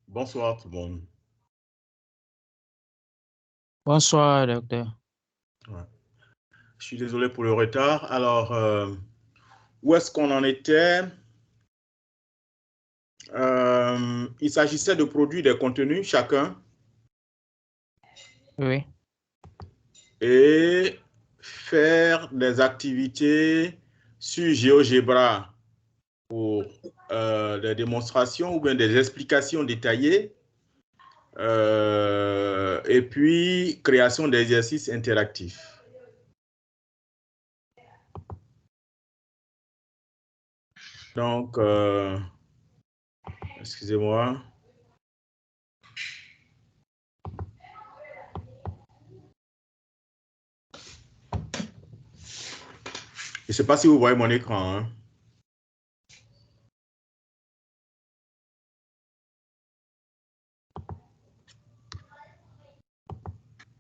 Bonsoir tout le monde. Bonsoir, docteur. Ouais. Je suis désolé pour le retard. Alors, où est-ce qu'on en était? Il s'agissait de produire des contenus chacun Oui. et faire des activités sur GeoGebra pour des démonstrations ou bien des explications détaillées et puis création d'exercices interactifs. Donc, excusez-moi. Je ne sais pas si vous voyez mon écran. Hein.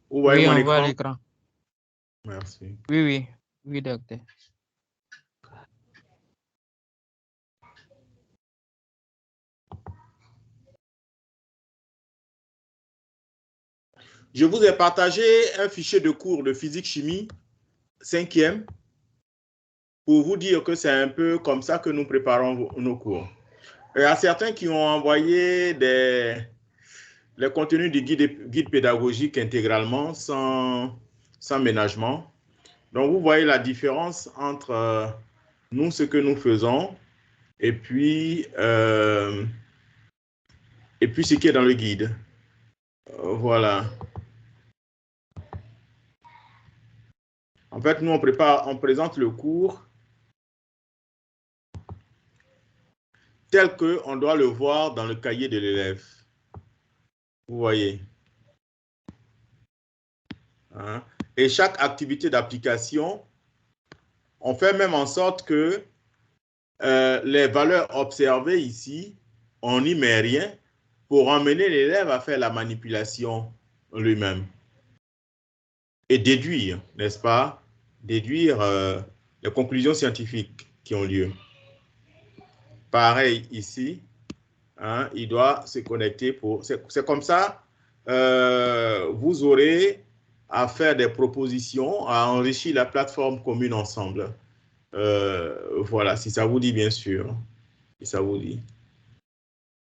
Vous voyez Oui, mon on voit écran? l'écran. Merci. Oui, docteur. Je vous ai partagé un fichier de cours de physique-chimie 5e pour vous dire que c'est un peu comme ça que nous préparons nos cours. Il y a certains qui ont envoyé les contenus du guide pédagogique intégralement, sans ménagement. Donc, vous voyez la différence entre nous, ce que nous faisons, et puis ce qui est dans le guide. Voilà. En fait, nous, on présente le cours tel qu'on doit le voir dans le cahier de l'élève. Vous voyez. Hein? Et chaque activité d'application, on fait même en sorte que les valeurs observées ici, on n'y met rien pour emmener l'élève à faire la manipulation lui-même. Et déduire, n'est-ce pas? Déduire les conclusions scientifiques qui ont lieu. Pareil ici, hein, il doit se connecter pour... C'est comme ça, vous aurez à faire des propositions, à enrichir la plateforme commune ensemble. Voilà, si ça vous dit, bien sûr. Si ça vous dit.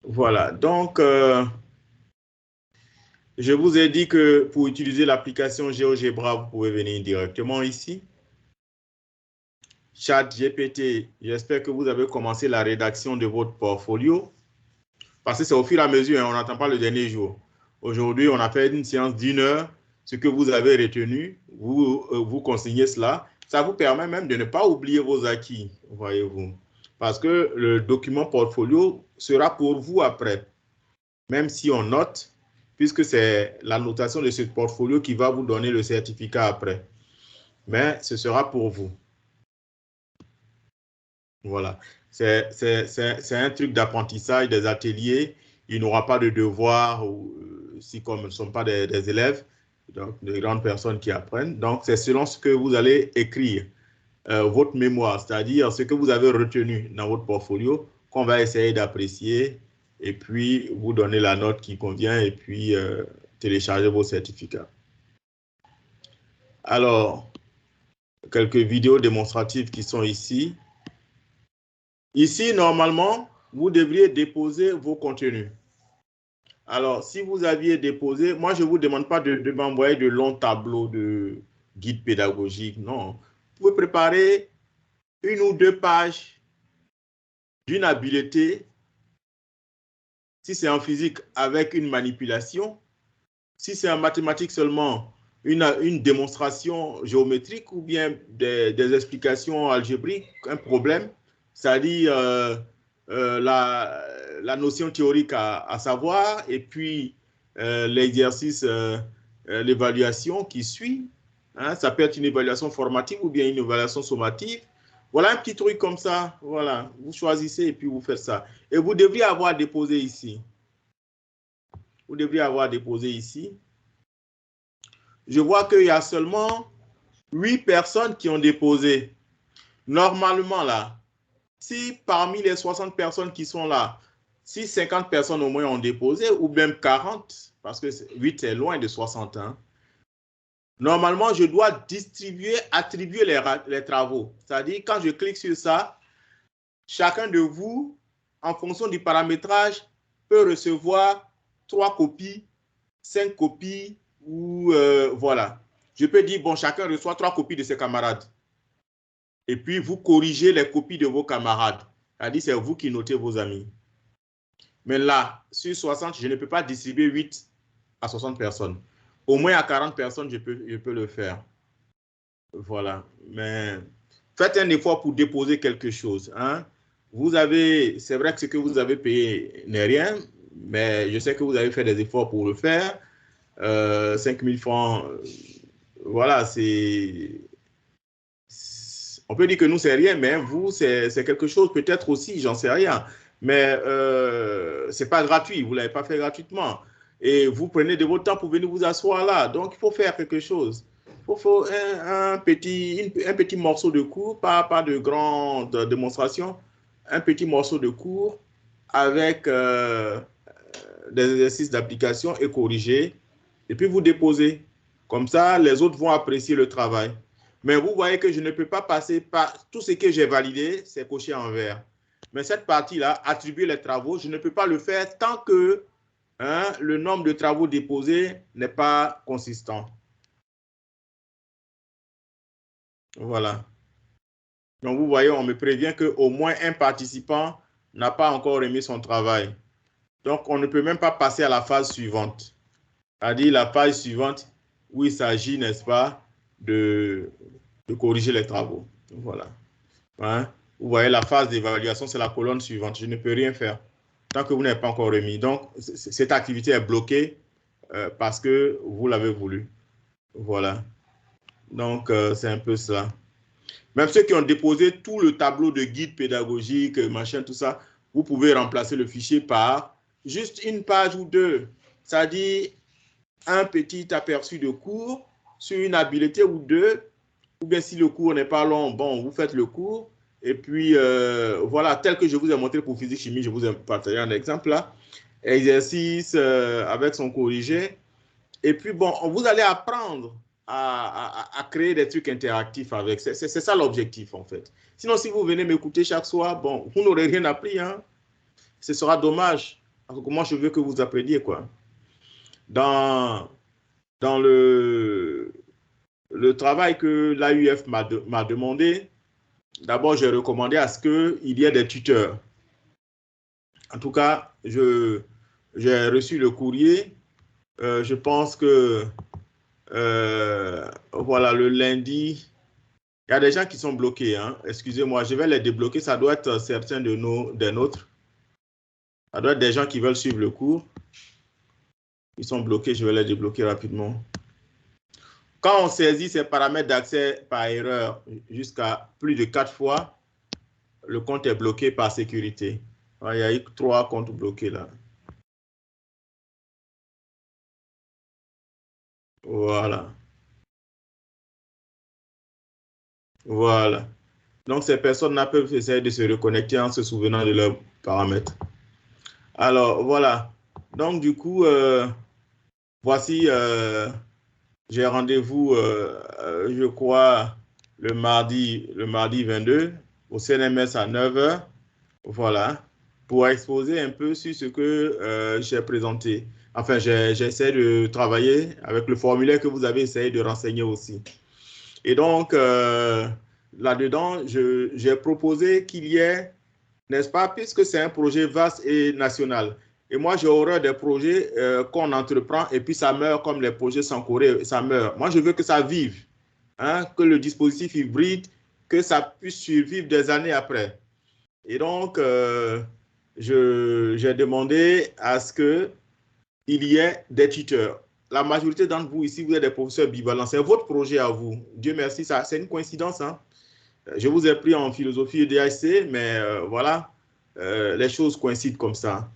Voilà, donc, je vous ai dit que pour utiliser l'application GeoGebra, vous pouvez venir directement ici. ChatGPT, j'espère que vous avez commencé la rédaction de votre portfolio. Parce que c'est au fur et à mesure, hein, on n'attend pas le dernier jour. Aujourd'hui, on a fait une séance d'1 heure. Ce que vous avez retenu, vous consignez cela. Ça vous permet même de ne pas oublier vos acquis, voyez-vous. Parce que le document portfolio sera pour vous après. Même si on note, puisque c'est la notation de ce portfolio qui va vous donner le certificat après. Mais ce sera pour vous. Voilà. C'est un truc d'apprentissage, des ateliers. Il n'aura pas de devoir si comme ce ne sont pas des élèves, donc de grandes personnes qui apprennent. Donc, c'est selon ce que vous allez écrire, votre mémoire, c'est-à-dire ce que vous avez retenu dans votre portfolio, qu'on va essayer d'apprécier et puis vous donner la note qui convient et puis télécharger vos certificats. Alors, quelques vidéos démonstratives qui sont ici. Ici, normalement, vous devriez déposer vos contenus. Alors, si vous aviez déposé, moi, je ne vous demande pas de m'envoyer de longs tableaux de guide pédagogique, non. Vous pouvez préparer 1 ou 2 pages d'une habileté, si c'est en physique, avec une manipulation, si c'est en mathématiques seulement, une démonstration géométrique ou bien des explications algébriques, un problème, c'est-à-dire la notion théorique à savoir et puis l'exercice, l'évaluation qui suit. Hein, ça peut être une évaluation formative ou bien une évaluation sommative. Voilà un petit truc comme ça. Voilà, vous choisissez et puis vous faites ça. Et vous devriez avoir déposé ici. Vous devriez avoir déposé ici. Je vois qu'il y a seulement 8 personnes qui ont déposé. Normalement, là, si parmi les 60 personnes qui sont là, si 50 personnes au moins ont déposé, ou même 40, parce que 8 est loin de 60, hein, normalement, je dois attribuer les travaux. C'est-à-dire, quand je clique sur ça, chacun de vous, en fonction du paramétrage, peut recevoir 3 copies, 5 copies, ou voilà. Je peux dire, bon, chacun reçoit 3 copies de ses camarades. Et puis, vous corrigez les copies de vos camarades. C'est-à-dire, c'est vous qui notez vos amis. Mais là, sur 60, je ne peux pas distribuer 8 à 60 personnes. Au moins à 40 personnes, je peux le faire. Voilà. Mais faites un effort pour déposer quelque chose. Hein. Vous avez, c'est vrai que ce que vous avez payé n'est rien, mais je sais que vous avez fait des efforts pour le faire. 5 000 francs, voilà, c'est... On peut dire que nous, c'est rien, mais vous, c'est quelque chose peut-être aussi, j'en sais rien. Mais ce n'est pas gratuit, vous ne l'avez pas fait gratuitement. Et vous prenez de votre temps pour venir vous asseoir là. Donc, il faut faire quelque chose. Il faut un petit morceau de cours, pas de grande démonstration, un petit morceau de cours avec des exercices d'application et corriger. Et puis, vous déposez. Comme ça, les autres vont apprécier le travail. Mais vous voyez que je ne peux pas passer par tout ce que j'ai validé, c'est coché en vert. Mais cette partie-là, attribuer les travaux, je ne peux pas le faire tant que le nombre de travaux déposés n'est pas consistant. Voilà. Donc, vous voyez, on me prévient qu'au moins un participant n'a pas encore remis son travail. Donc, on ne peut même pas passer à la phase suivante. C'est-à-dire la phase suivante où il s'agit, n'est-ce pas, de corriger les travaux. Voilà. Hein? Vous voyez, la phase d'évaluation, c'est la colonne suivante. Je ne peux rien faire tant que vous n'avez pas encore remis. Donc, cette activité est bloquée parce que vous l'avez voulu. Voilà. Donc, c'est un peu ça. Même ceux qui ont déposé tout le tableau de guide pédagogique, machin, tout ça, vous pouvez remplacer le fichier par juste une page ou deux. C'est-à-dire un petit aperçu de cours sur une habileté ou deux. Ou bien si le cours n'est pas long, bon, vous faites le cours. Et puis, voilà, tel que je vous ai montré pour physique-chimie, je vous ai partagé un exemple là. Exercice avec son corrigé. Et puis, bon, vous allez apprendre à créer des trucs interactifs avec. C'est ça l'objectif, en fait. Sinon, si vous venez m'écouter chaque soir, bon, vous n'aurez rien appris. Hein. Ce sera dommage. Parce que moi, je veux que vous appreniez, quoi. Dans le travail que l'AUF m'a demandé, d'abord, j'ai recommandé à ce qu'il y ait des tuteurs. En tout cas, j'ai reçu le courrier. Je pense que, voilà, le lundi, il y a des gens qui sont bloqués. Hein. Excusez-moi, je vais les débloquer. Ça doit être certains des nôtres. Ça doit être des gens qui veulent suivre le cours. Ils sont bloqués, je vais les débloquer rapidement. Quand on saisit ces paramètres d'accès par erreur jusqu'à plus de 4 fois, le compte est bloqué par sécurité. Il y a eu 3 comptes bloqués là. Voilà. Voilà. Donc, ces personnes-là peuvent essayer de se reconnecter en se souvenant de leurs paramètres. Alors, voilà. Donc, du coup, voici, j'ai rendez-vous, je crois, le mardi 22 au CNMS à 9 h. Voilà. Pour exposer un peu sur ce que j'ai présenté. Enfin, j'essaie de travailler avec le formulaire que vous avez essayé de renseigner aussi. Et donc, là-dedans, j'ai proposé qu'il y ait, n'est-ce pas, puisque c'est un projet vaste et national. Et moi, j'ai horreur des projets qu'on entreprend et puis ça meurt comme les projets sans Corée, ça meurt. Moi, je veux que ça vive, hein, que le dispositif hybride, que ça puisse survivre des années après. Et donc, j'ai demandé à ce qu'il y ait des tuteurs. La majorité d'entre vous ici, vous êtes des professeurs bivalents. C'est votre projet à vous. Dieu merci, c'est une coïncidence. Hein? Je vous ai pris en philosophie et DHC, mais voilà, les choses coïncident comme ça.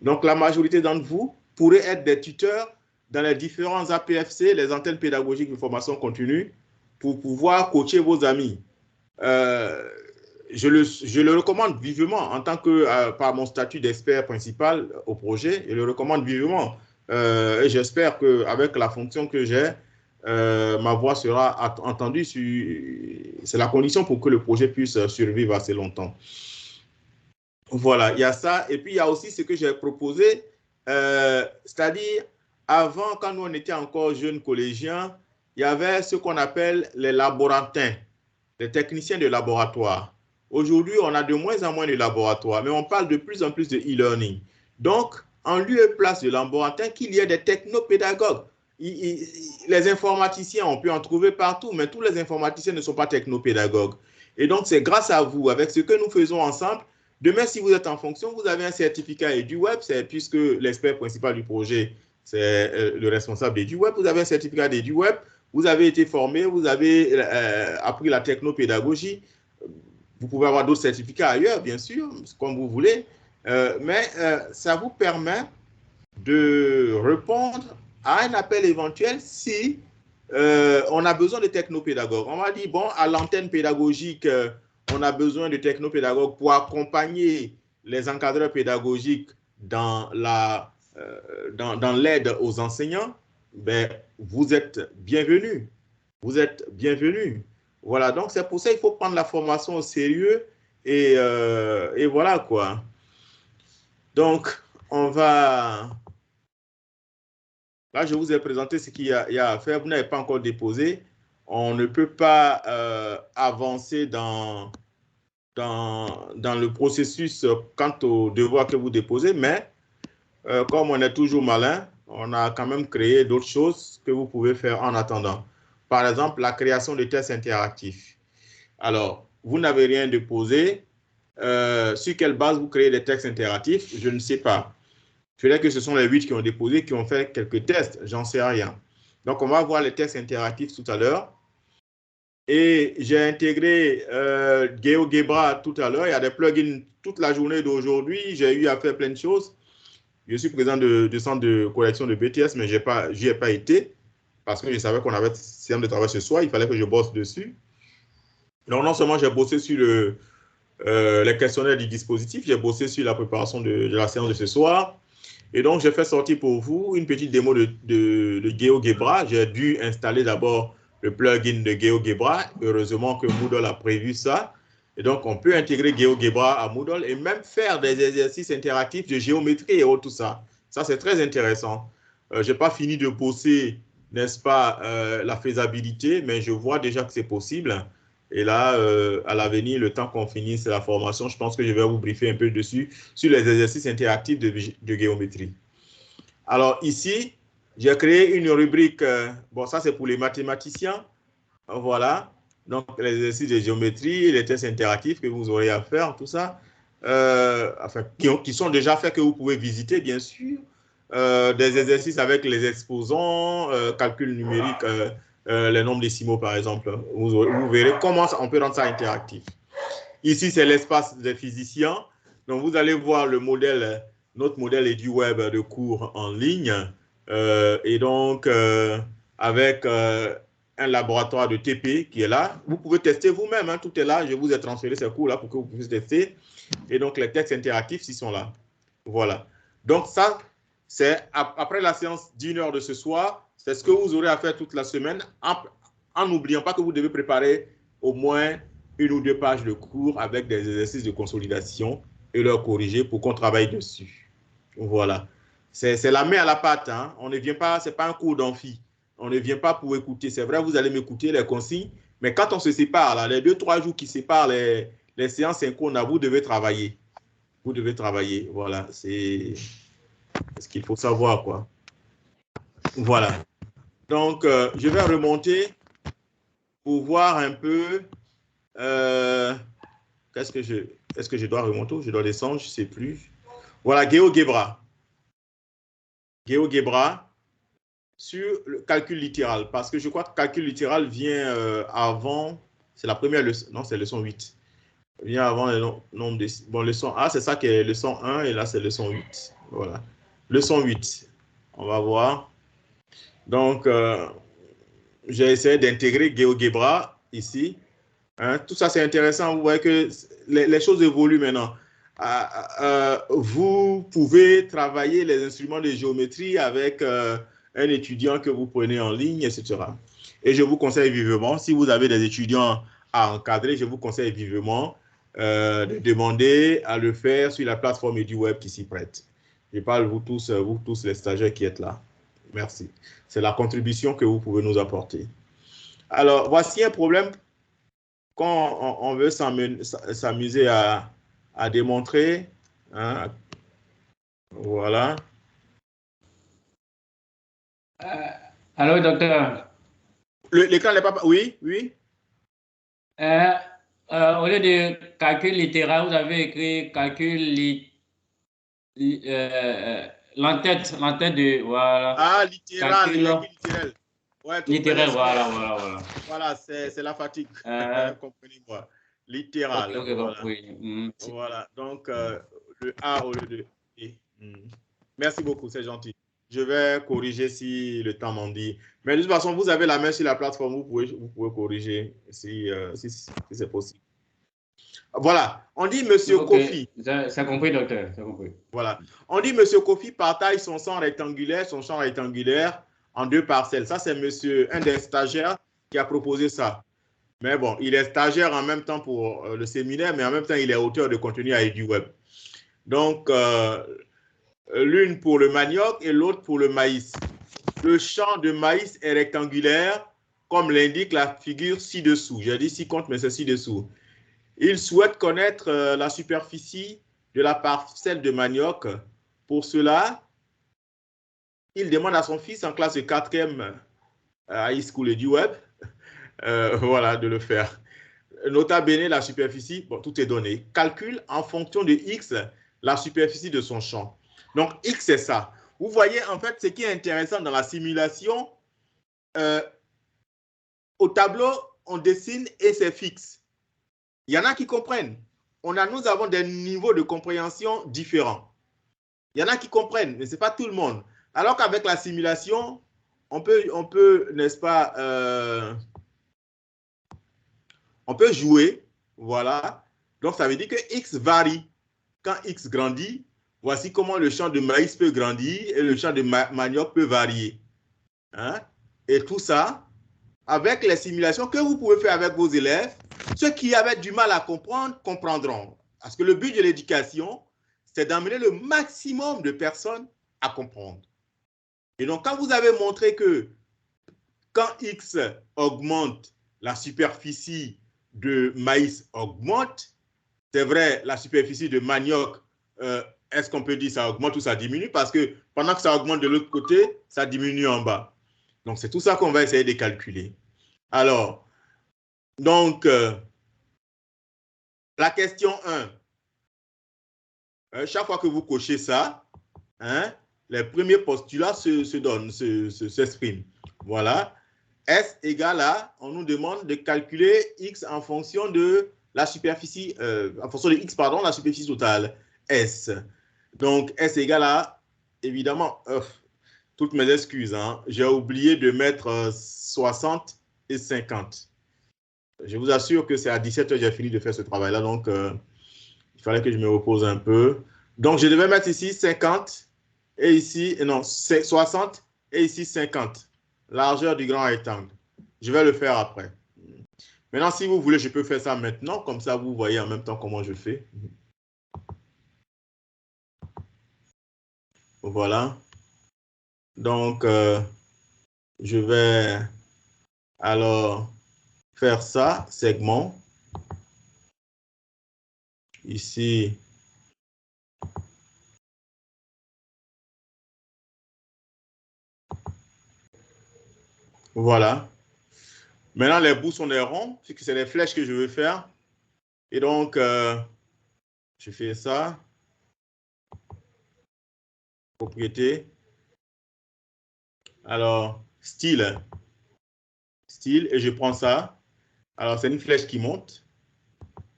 Donc, la majorité d'entre vous pourraient être des tuteurs dans les différents APFC, les antennes pédagogiques de formation continue, pour pouvoir coacher vos amis. je le recommande vivement en tant que, par mon statut d'expert principal au projet, je le recommande vivement. Et j'espère qu'avec la fonction que j'ai, ma voix sera entendue. C'est la condition pour que le projet puisse survivre assez longtemps. Voilà, il y a ça. Et puis, il y a aussi ce que j'ai proposé, c'est-à-dire, avant, quand nous, on était encore jeunes collégiens, il y avait ce qu'on appelle les laborantins, les techniciens de laboratoire. Aujourd'hui, on a de moins en moins de laboratoires, mais on parle de plus en plus de e-learning. Donc, en lieu et place de laborantin, qu'il y ait des technopédagogues. Les informaticiens, on peut en trouver partout, mais tous les informaticiens ne sont pas technopédagogues. Et donc, c'est grâce à vous, avec ce que nous faisons ensemble. Demain, si vous êtes en fonction, vous avez un certificat EduWeb, puisque l'expert principal du projet, c'est le responsable d'EduWeb. Vous avez un certificat d'EduWeb, vous avez été formé, vous avez appris la technopédagogie. Vous pouvez avoir d'autres certificats ailleurs, bien sûr, comme vous voulez, mais ça vous permet de répondre à un appel éventuel si on a besoin de technopédagogues. On m'a dit, bon, à l'antenne pédagogique, on a besoin de technopédagogues pour accompagner les encadreurs pédagogiques dans l'aide aux enseignants. Ben, vous êtes bienvenus. Vous êtes bienvenus. Voilà, donc c'est pour ça qu'il faut prendre la formation au sérieux et voilà quoi. Donc, on va... Là, je vous ai présenté ce qu'il y a à faire. Vous n'avez pas encore déposé. On ne peut pas avancer dans le processus quant aux devoirs que vous déposez, mais comme on est toujours malin, on a quand même créé d'autres choses que vous pouvez faire en attendant. Par exemple, la création de tests interactifs. Alors, vous n'avez rien déposé. Sur quelle base vous créez des textes interactifs? Je ne sais pas. Je dirais que ce sont les 8 qui ont déposé, qui ont fait quelques tests. J'en sais rien. Donc, on va voir les tests interactifs tout à l'heure. Et j'ai intégré GeoGebra tout à l'heure. Il y a des plugins toute la journée d'aujourd'hui. J'ai eu à faire plein de choses. Je suis président du centre de collection de BTS, mais j'y ai pas été parce que je savais qu'on avait séance de travail ce soir. Il fallait que je bosse dessus. Donc, non seulement j'ai bossé sur les questionnaires du dispositif, j'ai bossé sur la préparation de la séance de ce soir. Et donc, j'ai fait sortir pour vous une petite démo de GeoGebra. J'ai dû installer d'abord le plugin de GeoGebra. Heureusement que Moodle a prévu ça. Et donc, on peut intégrer GeoGebra à Moodle et même faire des exercices interactifs de géométrie et tout ça. Ça, c'est très intéressant. Je n'ai pas fini de bosser, n'est-ce pas, la faisabilité, mais je vois déjà que c'est possible. Et là, à l'avenir, le temps qu'on finisse la formation, je pense que je vais vous briefer un peu dessus, sur les exercices interactifs de géométrie. Alors ici, j'ai créé une rubrique, bon ça c'est pour les mathématiciens, voilà, donc les exercices de géométrie, les tests interactifs que vous aurez à faire, tout ça, enfin, qui sont déjà faits, que vous pouvez visiter bien sûr, des exercices avec les exposants, calcul numérique, les nombres décimaux par exemple, vous verrez comment on peut rendre ça interactif. Ici, c'est l'espace des physiciens. Donc, vous allez voir le modèle, notre modèle EduWeb de cours en ligne. Et donc, avec un laboratoire de TP qui est là. Vous pouvez tester vous-même, hein, tout est là. Je vous ai transféré ces cours-là pour que vous puissiez tester. Et donc, les textes interactifs, ils sont là. Voilà. Donc, ça, c'est après la séance d'1 heure de ce soir. C'est ce que vous aurez à faire toute la semaine en n'oubliant pas que vous devez préparer au moins 1 ou 2 pages de cours avec des exercices de consolidation et leur corriger pour qu'on travaille dessus. Voilà. C'est la main à la pâte. Hein. On ne vient pas, ce n'est pas un cours d'amphi. On ne vient pas pour écouter. C'est vrai, vous allez m'écouter les consignes, mais quand on se sépare, là, les 2-3 jours qui séparent les séances synchrones, vous devez travailler. Vous devez travailler. Voilà. C'est ce qu'il faut savoir, quoi. Voilà. Donc, je vais remonter pour voir un peu. Est-ce que je dois remonter ou je dois descendre? Je ne sais plus. Voilà, GeoGebra. GeoGebra sur le calcul littéral. Parce que je crois que calcul littéral vient avant. C'est la première leçon. Non, c'est leçon 8. Vient avant le nombre de. Bon, leçon A, c'est ça qui est leçon 1 et là, c'est leçon 8. Voilà. Leçon 8. On va voir. Donc, j'ai essayé d'intégrer GeoGebra ici. Hein, tout ça, c'est intéressant. Vous voyez que les choses évoluent maintenant. Vous pouvez travailler les instruments de géométrie avec un étudiant que vous prenez en ligne, etc. Et je vous conseille vivement, si vous avez des étudiants à encadrer, je vous conseille vivement de demander à le faire sur la plateforme EduWeb qui s'y prête. Je parle vous tous les stagiaires qui êtes là. Merci. C'est la contribution que vous pouvez nous apporter. Alors, voici un problème quand on veut s'amuser à démontrer. Hein, voilà. Allô, docteur. L'écran n'est pas... Oui, oui. Au lieu de calcul littéral, vous avez écrit calcul l'entête de... Voilà. Ah, littéral, Calcul il y a écrit littéral. Ouais, littéral, voilà. Voilà, c'est la fatigue. Comprenez-moi. Littéral, Ok, voilà. compris. Voilà, donc le A au lieu de E. Merci beaucoup, c'est gentil. Je vais corriger si le temps m'en dit. Mais de toute façon, vous avez la main sur la plateforme, vous pouvez corriger si c'est possible. Voilà, on dit Monsieur Kofi. C'est compris, docteur, c'est compris. Voilà, on dit Monsieur Kofi partage son champ rectangulaire en 2 parcelles. Ça, c'est un des stagiaires qui a proposé ça. Mais bon, il est stagiaire en même temps pour le séminaire, mais en même temps, il est auteur de contenu à EduWeb. Donc, l'une pour le manioc et l'autre pour le maïs. Le champ de maïs est rectangulaire, comme l'indique la figure ci-dessous. J'ai dit ci-contre, mais c'est ci-dessous. Il souhaite connaître la superficie de la parcelle de manioc. Pour cela, il demande à son fils en classe de 4e à High School EduWeb voilà, de le faire. Nota bene, la superficie, bon, tout est donné. Calcule en fonction de X la superficie de son champ. Donc, X, c'est ça. Vous voyez, en fait, ce qui est intéressant dans la simulation, au tableau, on dessine et c'est fixe. Il y en a qui comprennent. Nous avons des niveaux de compréhension différents. Il y en a qui comprennent, mais ce n'est pas tout le monde. Alors qu'avec la simulation, on peut n'est-ce pas, on peut jouer, voilà. Donc, ça veut dire que X varie. Quand X grandit, voici comment le champ de maïs peut grandir et le champ de manioc peut varier. Hein? Et tout ça, avec les simulations que vous pouvez faire avec vos élèves, ceux qui avaient du mal à comprendre, comprendront. Parce que le but de l'éducation, c'est d'amener le maximum de personnes à comprendre. Et donc, quand vous avez montré que quand X augmente, la superficie de maïs augmente, c'est vrai, la superficie de manioc, est-ce qu'on peut dire ça augmente ou ça diminue? Parce que pendant que ça augmente de l'autre côté, ça diminue en bas. Donc, c'est tout ça qu'on va essayer de calculer. Alors, donc, la question 1. Chaque fois que vous cochez ça, hein, les premiers postulats s'expriment. Voilà. S égale à, on nous demande de calculer X en fonction de la superficie, en fonction de X, pardon, la superficie totale, S. Donc, S égale à, évidemment, toutes mes excuses, hein, j'ai oublié de mettre 60 et 50. Je vous assure que c'est à 17h que j'ai fini de faire ce travail-là, donc il fallait que je me repose un peu. Donc, je devais mettre ici 50 et ici, non, 60 et ici 50. Largeur du grand rectangle. Je vais le faire après. Maintenant, si vous voulez, je peux faire ça maintenant. Comme ça, vous voyez en même temps comment je fais. Voilà. Donc, je vais alors faire ça, segment. Ici. Voilà. Maintenant, les bouts sont des ronds, puisque c'est les flèches que je veux faire. Et donc, je fais ça. Propriété. Alors, style. Style, et je prends ça. Alors, c'est une flèche qui monte.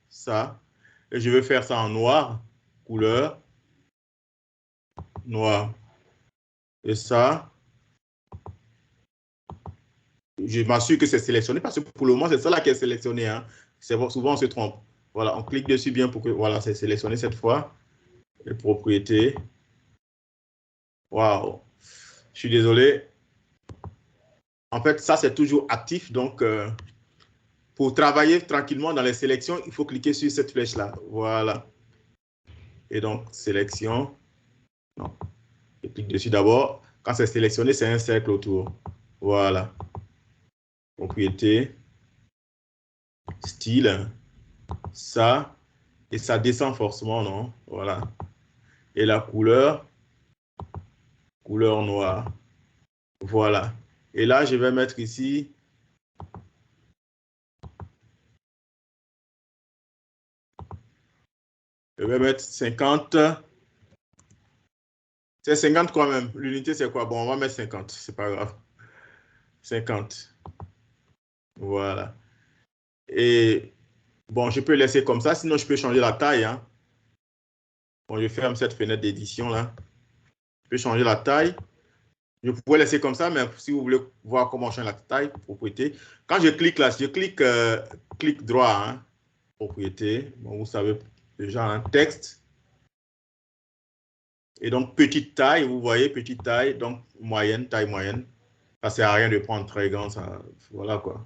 Ça. Et je vais faire ça en noir. Couleur. Noir. Et ça. Je m'assure que c'est sélectionné parce que pour le moment, c'est ça là qui est sélectionné. Hein. Souvent, on se trompe. Voilà, on clique dessus bien pour que, voilà, c'est sélectionné cette fois. Les propriétés. Waouh. Je suis désolé. En fait, ça, c'est toujours actif. Donc, pour travailler tranquillement dans les sélections, il faut cliquer sur cette flèche-là. Voilà. Et donc, sélection. Non. Je clique dessus d'abord. Quand c'est sélectionné, c'est un cercle autour. Voilà. Propriété. Style. Ça. Et ça descend forcément, non? Voilà. Et la couleur. Couleur noire. Voilà. Et là, je vais mettre ici. Je vais mettre 50. C'est 50 quand même. L'unité, c'est quoi? Bon, on va mettre 50. C'est pas grave. 50. Voilà. Et bon, je peux laisser comme ça. Sinon, je peux changer la taille. Hein. Bon, je ferme cette fenêtre d'édition là. Je peux changer la taille. Je pourrais laisser comme ça, mais si vous voulez voir comment changer la taille, propriété. Quand je clique là, je clique, clic droit. Hein, propriété. Bon, vous savez déjà un texte. Et donc, petite taille, vous voyez, petite taille. Donc, moyenne, taille moyenne. Ça ne sert à rien de prendre très grand. Ça, voilà quoi.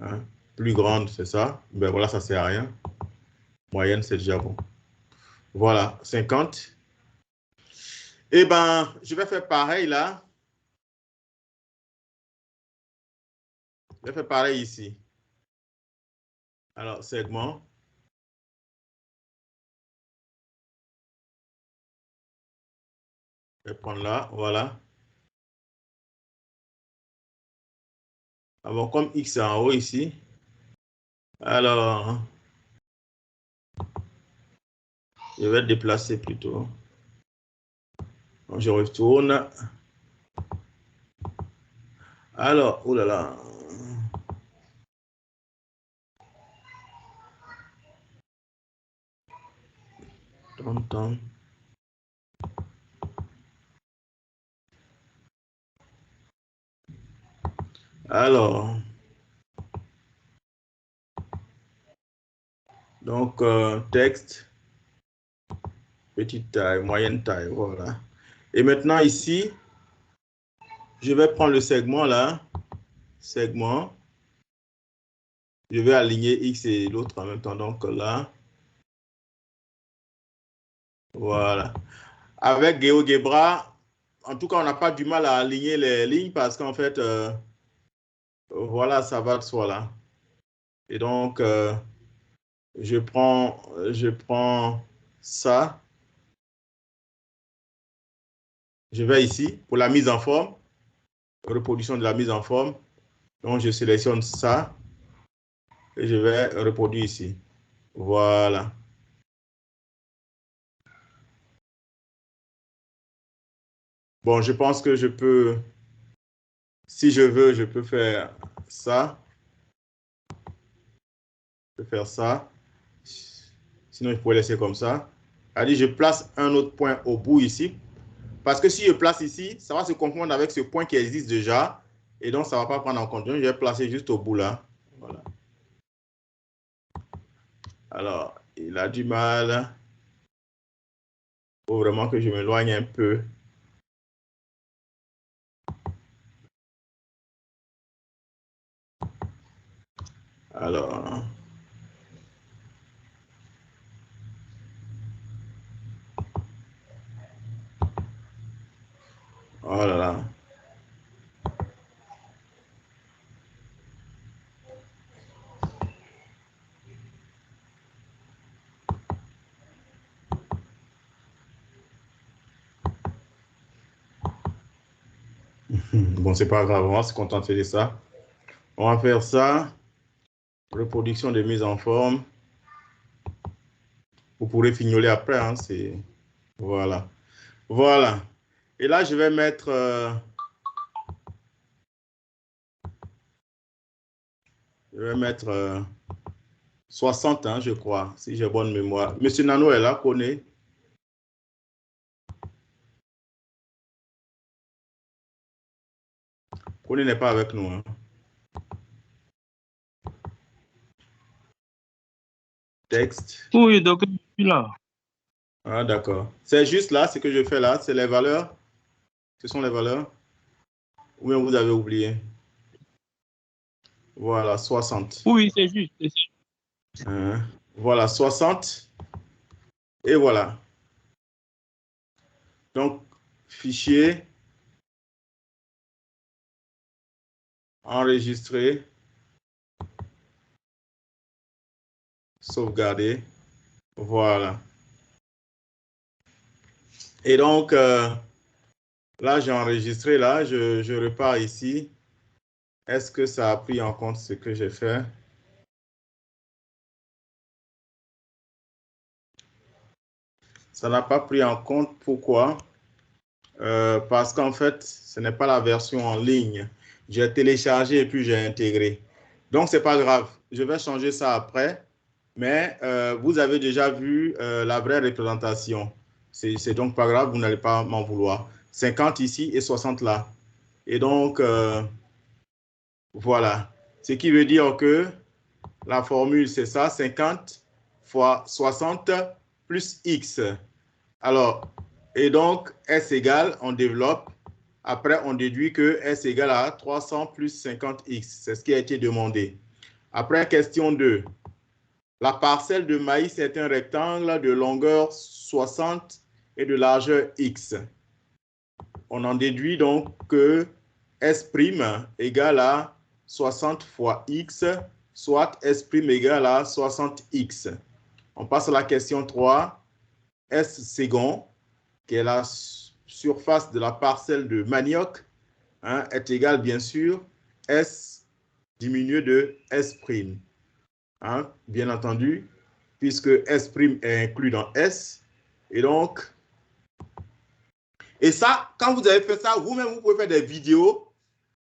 Hein. Plus grande, c'est ça. Ben voilà, ça ne sert à rien. Moyenne, c'est déjà bon. Voilà, 50. Eh ben, je vais faire pareil là. Je vais faire pareil ici. Alors, segment. Je vais prendre là, voilà. Ah bon, comme X est en haut ici. Alors, je vais déplacer plutôt. Donc, je retourne. Alors, oh là là. Tom. Alors, donc, texte, petite taille, moyenne taille, voilà. Et maintenant ici, je vais prendre le segment là, segment. Je vais aligner X et l'autre en même temps, donc là. Voilà. Avec GeoGebra, en tout cas, on n'a pas du mal à aligner les lignes parce qu'en fait, voilà, ça va de soi là. Et donc, je prends ça. Je vais ici pour la mise en forme, reproduction de la mise en forme. Donc, je sélectionne ça et je vais reproduire ici. Voilà. Bon, je pense que je peux, si je veux, je peux faire ça. Je peux faire ça. Sinon, je pourrais laisser comme ça. Allez, je place un autre point au bout ici. Parce que si je place ici, ça va se confondre avec ce point qui existe déjà. Et donc, ça ne va pas prendre en compte. Donc, je vais placer juste au bout là. Voilà. Alors, il a du mal. Il faut vraiment que je m'éloigne un peu. Alors. Oh là là. Bon, c'est pas grave. On va se contenter de ça. On va faire ça. Reproduction de mise en forme. Vous pourrez fignoler après. Hein, voilà. Voilà. Et là, je vais mettre... je vais mettre 60, hein, je crois, si j'ai bonne mémoire. Monsieur Nano est là, connaît. Connaît n'est pas avec nous. Hein. texte. Oui, docteur, je suis là. Ah, d'accord. C'est juste là, ce que je fais là, c'est les valeurs. Ce sont les valeurs. Ou bien vous avez oublié. Voilà, 60. Oui, c'est juste. Voilà, 60. Et voilà. Donc, fichier. Enregistrer. Sauvegarder. Voilà. Et donc, là, j'ai enregistré. Là, je repars ici. Est-ce que ça a pris en compte ce que j'ai fait? Ça n'a pas pris en compte. Pourquoi? Parce qu'en fait, ce n'est pas la version en ligne. J'ai téléchargé et puis j'ai intégré. Donc, ce n'est pas grave. Je vais changer ça après. Mais vous avez déjà vu la vraie représentation. C'est donc pas grave, vous n'allez pas m'en vouloir. 50 ici et 60 là. Et donc, voilà. Ce qui veut dire que la formule, c'est ça, 50 fois 60 plus X. Alors, et donc, S égale, on développe. Après, on déduit que S égale à 300 plus 50X. C'est ce qui a été demandé. Après, question 2. La parcelle de maïs est un rectangle de longueur 60 et de largeur X. On en déduit donc que S' égale à 60 fois X, soit S' égale à 60X. On passe à la question 3. S second, qui est la surface de la parcelle de manioc, est égal, bien sûr, S diminué de S'. Bien entendu, puisque S' est inclus dans S. Et donc, et ça, quand vous avez fait ça, vous-même, vous pouvez faire des vidéos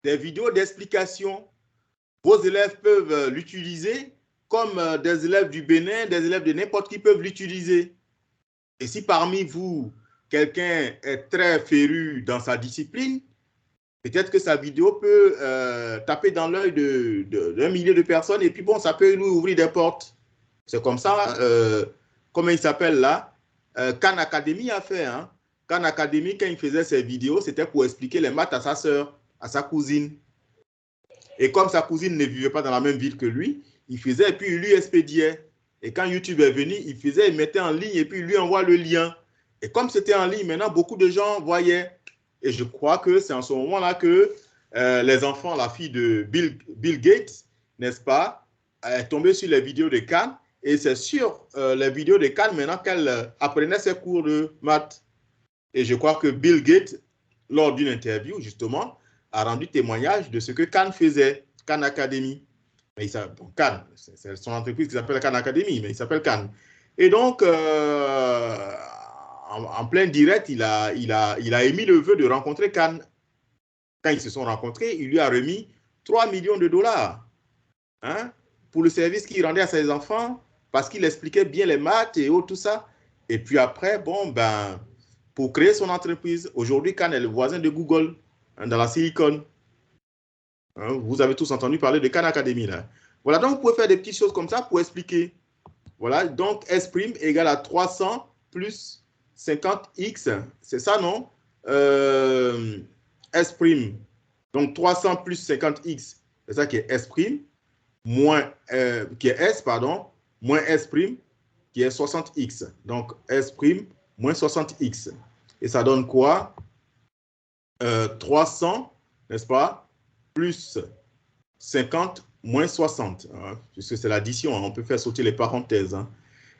d'explication. Vos élèves peuvent l'utiliser, comme des élèves du Bénin, des élèves de n'importe qui peuvent l'utiliser. Et si parmi vous, quelqu'un est très féru dans sa discipline, peut-être que sa vidéo peut taper dans l'œil d'un millier de personnes et puis bon, ça peut lui ouvrir des portes. C'est comme ça, comment il s'appelle là, Khan Academy a fait. Khan Academy, quand il faisait ses vidéos, c'était pour expliquer les maths à sa sœur, à sa cousine. Et comme sa cousine ne vivait pas dans la même ville que lui, il faisait et puis il lui expédiait. Et quand YouTube est venu, il faisait, il mettait en ligne et puis il lui envoie le lien. Et comme c'était en ligne, maintenant, beaucoup de gens voyaient. Et je crois que c'est en ce moment-là que les enfants, la fille de Bill Gates, n'est-ce pas, est tombée sur les vidéos de Khan. Et c'est sur les vidéos de Khan maintenant qu'elle apprenait ses cours de maths. Et je crois que Bill Gates, lors d'une interview, justement, a rendu témoignage de ce que Khan faisait, Khan Academy. Mais Khan, c'est son entreprise qui s'appelle Khan Academy, mais il s'appelle Khan. Et donc, en plein direct, il a émis le vœu de rencontrer Khan. Quand ils se sont rencontrés, il lui a remis 3 millions de dollars pour le service qu'il rendait à ses enfants, parce qu'il expliquait bien les maths et tout ça. Et puis après, bon, ben, pour créer son entreprise, aujourd'hui, Khan est le voisin de Google, dans la Silicon. Vous avez tous entendu parler de Khan Academy, là. Voilà, donc vous pouvez faire des petites choses comme ça pour expliquer. Voilà, donc S' égale à 300 plus 50X, c'est ça, non? S', donc 300 plus 50X, c'est ça qui est S', moins, qui est S, pardon, moins S', qui est 60X. Donc S' moins 60X. Et ça donne quoi? 300, n'est-ce pas? Plus 50 moins 60, puisque c'est l'addition, on peut faire sauter les parenthèses.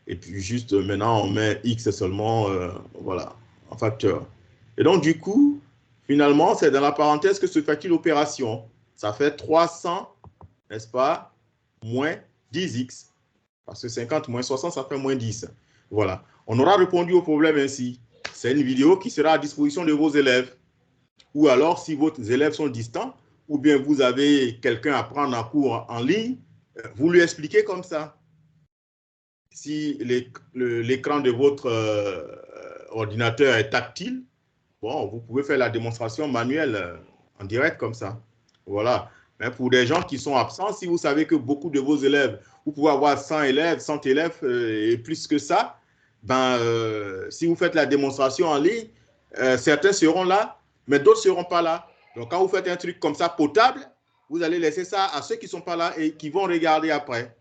Et puis juste maintenant, on met X seulement, voilà, en facteur. Et donc du coup, finalement, c'est dans la parenthèse que se fait l'opération. Ça fait 300, n'est-ce pas, moins 10X. Parce que 50 moins 60, ça fait moins 10. Voilà. On aura répondu au problème ainsi. C'est une vidéo qui sera à disposition de vos élèves. Ou alors, si vos élèves sont distants, ou bien vous avez quelqu'un à prendre en cours en ligne, vous lui expliquez comme ça. Si l'écran de votre ordinateur est tactile, bon, vous pouvez faire la démonstration manuelle en direct comme ça. Voilà. Mais pour des gens qui sont absents, si vous savez que beaucoup de vos élèves, vous pouvez avoir 100 élèves, 100 élèves et plus que ça, si vous faites la démonstration en ligne, certains seront là, mais d'autres ne seront pas là. Donc, quand vous faites un truc comme ça potable, vous allez laisser ça à ceux qui ne sont pas là et qui vont regarder après.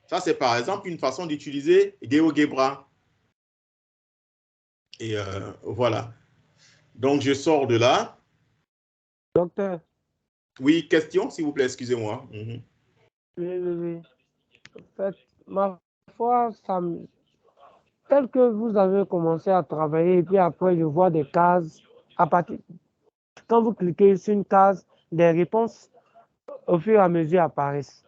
Ça, c'est par exemple une façon d'utiliser GeoGebra. Et voilà. Donc, je sors de là. Docteur. Oui, question, s'il vous plaît, excusez-moi. Oui, oui, oui. En fait, ma foi, tel que vous avez commencé à travailler, et puis après, je vois des cases. Quand vous cliquez sur une case, des réponses au fur et à mesure apparaissent.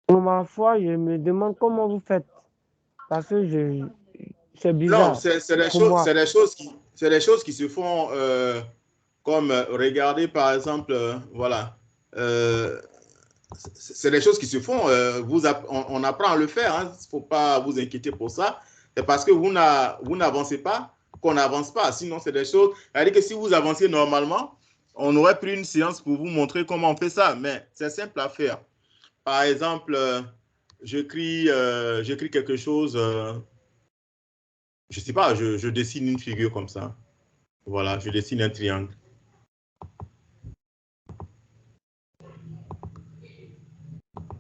Pour ma foi, je me demande comment vous faites. Parce que c'est Non, bizarre c'est pour moi. des choses qui se font comme regarder, par exemple, voilà. C'est des choses qui se font. On apprend à le faire. Il ne faut pas vous inquiéter pour ça. C'est parce que vous n'avancez pas qu'on n'avance pas. Sinon, c'est des choses. C'est-à-dire que si vous avanciez normalement, on aurait pris une séance pour vous montrer comment on fait ça. Mais c'est simple à faire. Par exemple, j'écris quelque chose. Je ne sais pas, je dessine une figure comme ça. Voilà, je dessine un triangle.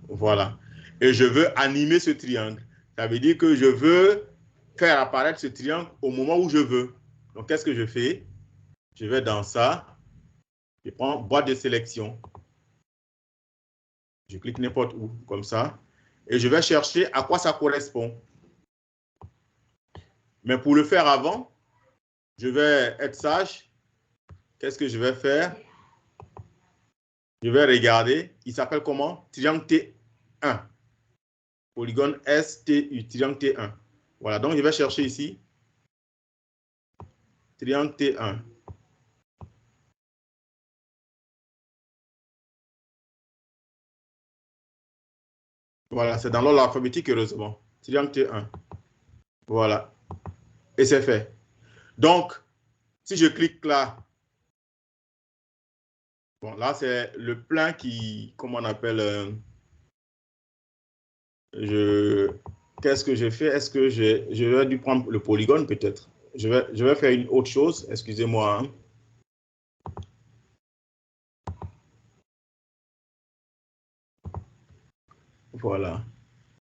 Voilà. Et je veux animer ce triangle. Ça veut dire que je veux faire apparaître ce triangle au moment où je veux. Donc, qu'est-ce que je fais? Je vais dans ça. Je prends boîte de sélection. Je clique n'importe où, comme ça. Et je vais chercher à quoi ça correspond. Mais pour le faire avant, je vais être sage. Qu'est-ce que je vais faire? Je vais regarder. Il s'appelle comment? Triangle T1. Polygone STU, triangle T1. Voilà, donc je vais chercher ici. Triangle T1. Voilà, c'est dans l'ordre alphabétique, heureusement. Triangle T1. Voilà. Et c'est fait. Donc, si je clique là, bon, là, c'est le plan qui, comment on appelle, qu'est-ce que j'ai fait? Est-ce que je vais dû prendre le polygone peut-être? Je vais faire une autre chose, excusez-moi. Hein. Voilà.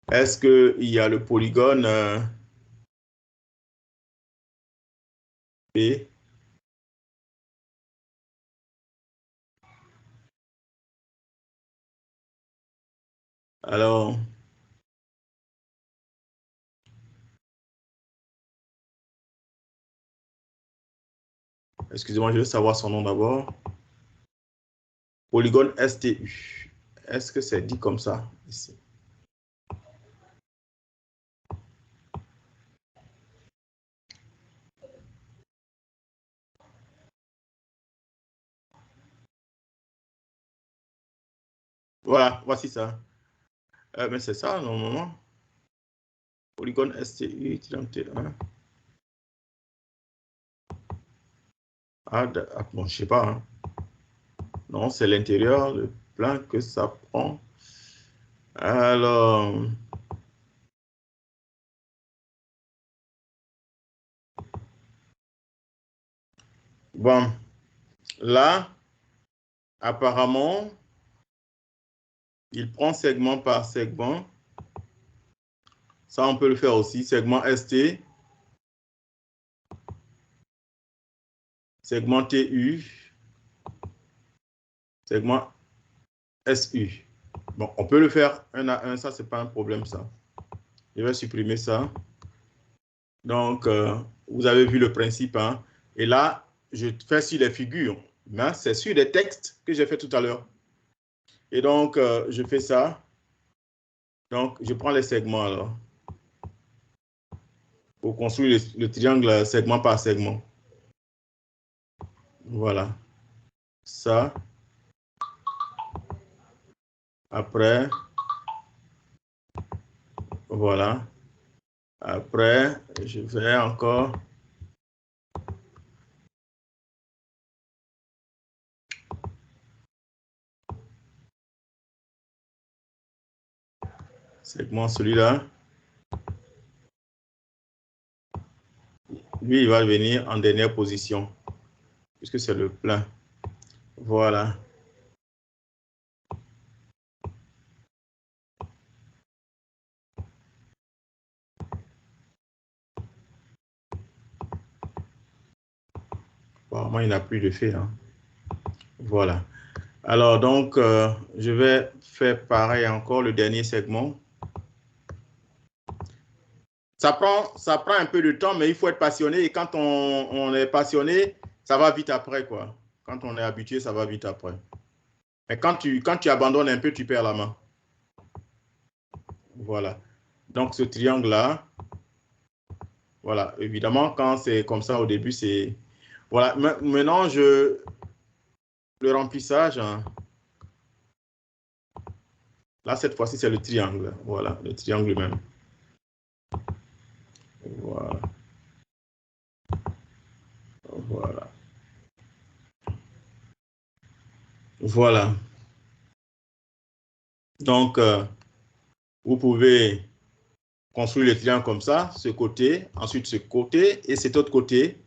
Est-ce qu'il y a le polygone P? Alors, excusez-moi, je veux savoir son nom d'abord. Polygone STU. Est-ce que c'est dit comme ça ici? Voilà, voici ça. Mais c'est ça, normalement. Polygone STU, T1. Bon, je sais pas. Hein. Non, c'est l'intérieur, le plan que ça prend. Alors, bon, là, apparemment, il prend segment par segment. Ça, on peut le faire aussi. Segment ST, segment TU, segment SU. Bon, on peut le faire un à un, ça, c'est pas un problème, ça. Je vais supprimer ça. Donc, vous avez vu le principe. Hein? Et là, je fais sur les figures. Mais c'est sur les textes que j'ai fait tout à l'heure. Et donc, je fais ça. Donc, je prends les segments alors. Pour construire le triangle segment par segment. Voilà. Ça. Après. Voilà. Après, je vais encore. Segment, celui-là. Lui, il va venir en dernière position, puisque c'est le plein. Voilà. Apparemment, il n'a plus de fait. Hein. Voilà. Alors, donc, je vais faire pareil encore, le dernier segment. Ça prend un peu de temps, mais il faut être passionné. Et quand on est passionné, ça va vite après, quoi. Quand on est habitué, ça va vite après. Mais quand tu abandonnes un peu, tu perds la main. Voilà. Donc, ce triangle-là, voilà. Évidemment, quand c'est comme ça au début, c'est... Voilà. Maintenant, le remplissage... Hein. Là, cette fois-ci, c'est le triangle. Voilà, le triangle même. Voilà. Voilà. Voilà. Donc, vous pouvez construire le triangle comme ça, ce côté, ensuite ce côté et cet autre côté.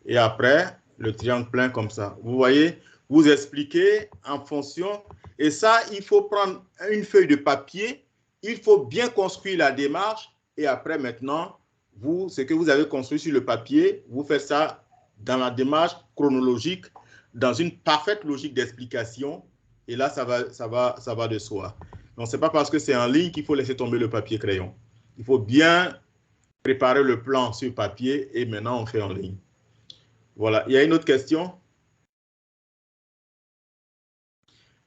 Et après, le triangle plein comme ça. Vous voyez, vous expliquez en fonction. Et ça, il faut prendre une feuille de papier. Il faut bien construire la démarche. Et après, maintenant, ce que vous avez construit sur le papier, vous faites ça dans la démarche chronologique, dans une parfaite logique d'explication. Et là, ça va de soi. Donc, ce n'est pas parce que c'est en ligne qu'il faut laisser tomber le papier crayon. Il faut bien préparer le plan sur papier et maintenant, on fait en ligne. Voilà. Il y a une autre question?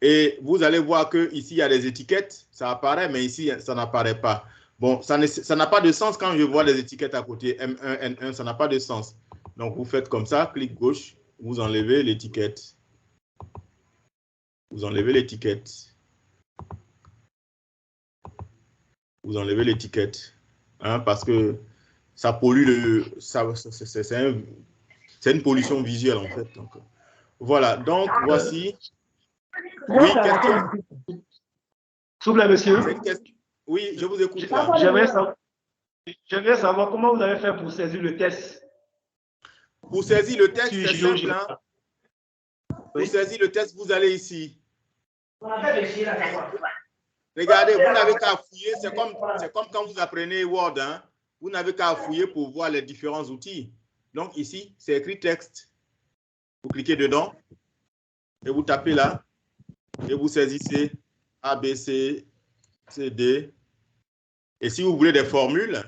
Et vous allez voir qu'ici, il y a des étiquettes. Ça apparaît, mais ici, ça n'apparaît pas. Bon, ça n'a pas de sens quand je vois les étiquettes à côté. M1, N1, ça n'a pas de sens. Donc, vous faites comme ça, clic gauche, vous enlevez l'étiquette. Vous enlevez l'étiquette. Vous enlevez l'étiquette. Hein, parce que ça pollue c'est une pollution visuelle, en fait. Donc, voilà. Donc, voici. Oui, question? S'il vous plaît, monsieur. Oui, je vous écoute. J'aimerais savoir comment vous avez fait pour saisir le test. Pour saisir le test, c'est simple. Hein? Pour saisir le test, vous allez ici. Regardez, vous n'avez qu'à fouiller. C'est comme quand vous apprenez Word. Hein? Vous n'avez qu'à fouiller pour voir les différents outils. Donc ici, c'est écrit texte. Vous cliquez dedans et vous tapez là et vous saisissez A, B, C, C, D. Et si vous voulez des formules,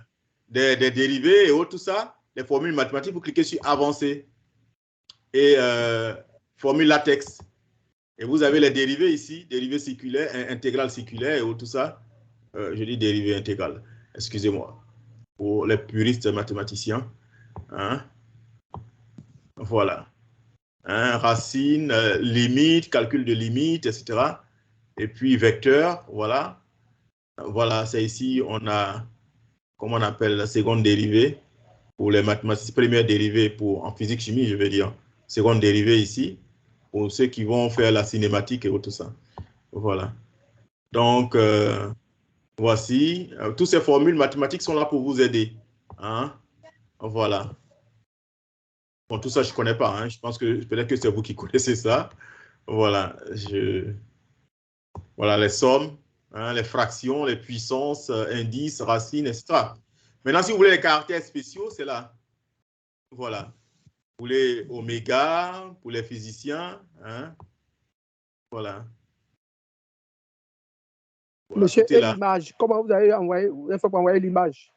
des dérivés et autres, tout ça, les formules mathématiques, vous cliquez sur Avancer et formule latex. Et vous avez les dérivés ici, dérivés circulaires, intégrales circulaires et autres, tout ça. Je dis dérivés intégrales, excusez-moi, pour les puristes mathématiciens. Hein? Voilà. Hein, racine, limite, calcul de limite, etc. Et puis vecteur, voilà. Voilà, c'est ici, on a, comment on appelle, la seconde dérivée pour les mathématiques, première dérivée en physique-chimie, je vais dire. Seconde dérivée ici, pour ceux qui vont faire la cinématique et tout ça. Voilà. Donc, voici, toutes ces formules mathématiques sont là pour vous aider. Hein? Voilà. Bon, tout ça, je ne connais pas. Hein. Je pense que peut-être que c'est vous qui connaissez ça. Voilà. Voilà les sommes, hein, les fractions, les puissances, indices, racines, etc. Maintenant, si vous voulez les caractères spéciaux, c'est là. Voilà. Pour les oméga, pour les physiciens. Hein. Voilà. Voilà. Monsieur, et l'image, comment vous avez envoyé, il faut envoyer l'image?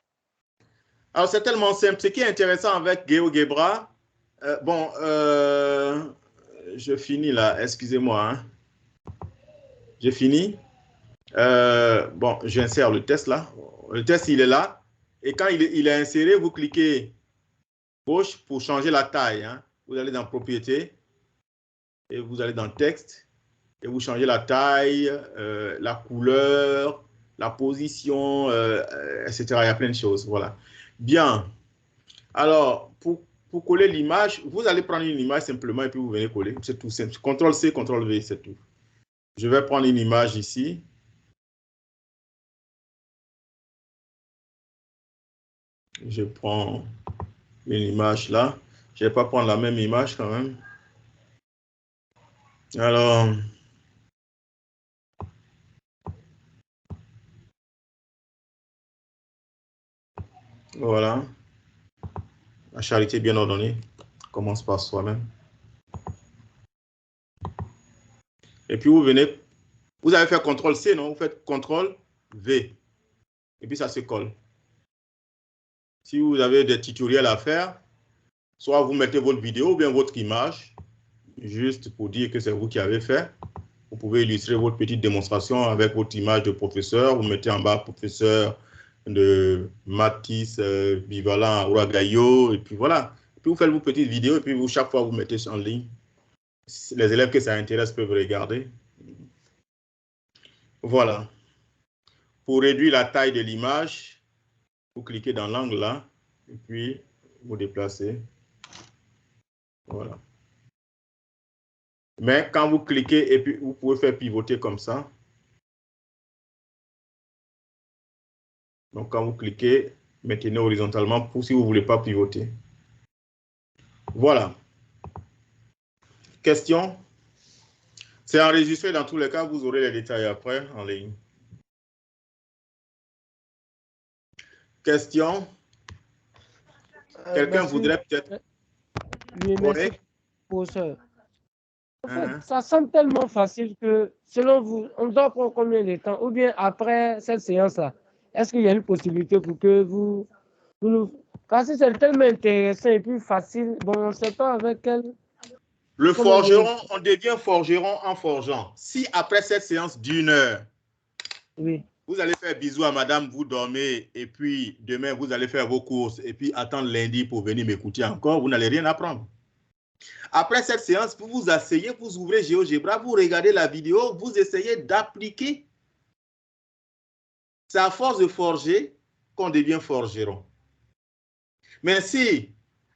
Alors, c'est tellement simple. Ce qui est intéressant avec GeoGebra, je finis là, excusez-moi. Hein. J'ai fini. Bon, j'insère le test là. Le test, il est là. Et quand il est inséré, vous cliquez gauche pour changer la taille. Hein. Vous allez dans Propriétés et vous allez dans Texte et vous changez la taille, la couleur, la position, etc. Il y a plein de choses. Voilà. Bien. Alors, pour coller l'image, vous allez prendre une image simplement et puis vous venez coller. C'est tout simple. CTRL-C, CTRL-V, c'est tout. Je vais prendre une image ici. Je prends une image là. Je ne vais pas prendre la même image quand même. Alors, voilà. La charité bien ordonnée commence par soi-même. Et puis vous venez, vous avez fait CTRL-C, non? Vous faites CTRL-V. Et puis ça se colle. Si vous avez des tutoriels à faire, soit vous mettez votre vidéo ou bien votre image, juste pour dire que c'est vous qui avez fait. Vous pouvez illustrer votre petite démonstration avec votre image de professeur. Vous mettez en bas professeur de Matisse, Bivalan, Ouragayo, et puis voilà. Et puis vous faites vos petites vidéos et puis vous, chaque fois vous mettez en ligne. Les élèves que ça intéresse peuvent regarder. Voilà. Pour réduire la taille de l'image, vous cliquez dans l'angle là, et puis vous déplacez. Voilà. Mais quand vous cliquez, et puis vous pouvez faire pivoter comme ça. Donc quand vous cliquez, maintenez horizontalement pour si vous ne voulez pas pivoter. Voilà. Question? C'est enregistré dans tous les cas, vous aurez les détails après en ligne. Question? Quelqu'un voudrait peut-être... Oui, merci, professeur. En fait, ça semble tellement facile que, selon vous, on doit prendre combien de temps? Ou bien après cette séance-là, est-ce qu'il y a une possibilité pour que vous nous... Parce que c'est tellement intéressant et plus facile, bon, on ne sait pas avec quel... Le forgeron, on devient forgeron en forgeant. Si après cette séance d'1 heure, oui, vous allez faire bisous à madame, vous dormez, et puis demain, vous allez faire vos courses, et puis attendre lundi pour venir m'écouter encore, vous n'allez rien apprendre. Après cette séance, vous vous asseyez, vous ouvrez GeoGebra, vous regardez la vidéo, vous essayez d'appliquer. C'est à force de forger qu'on devient forgeron. Mais si,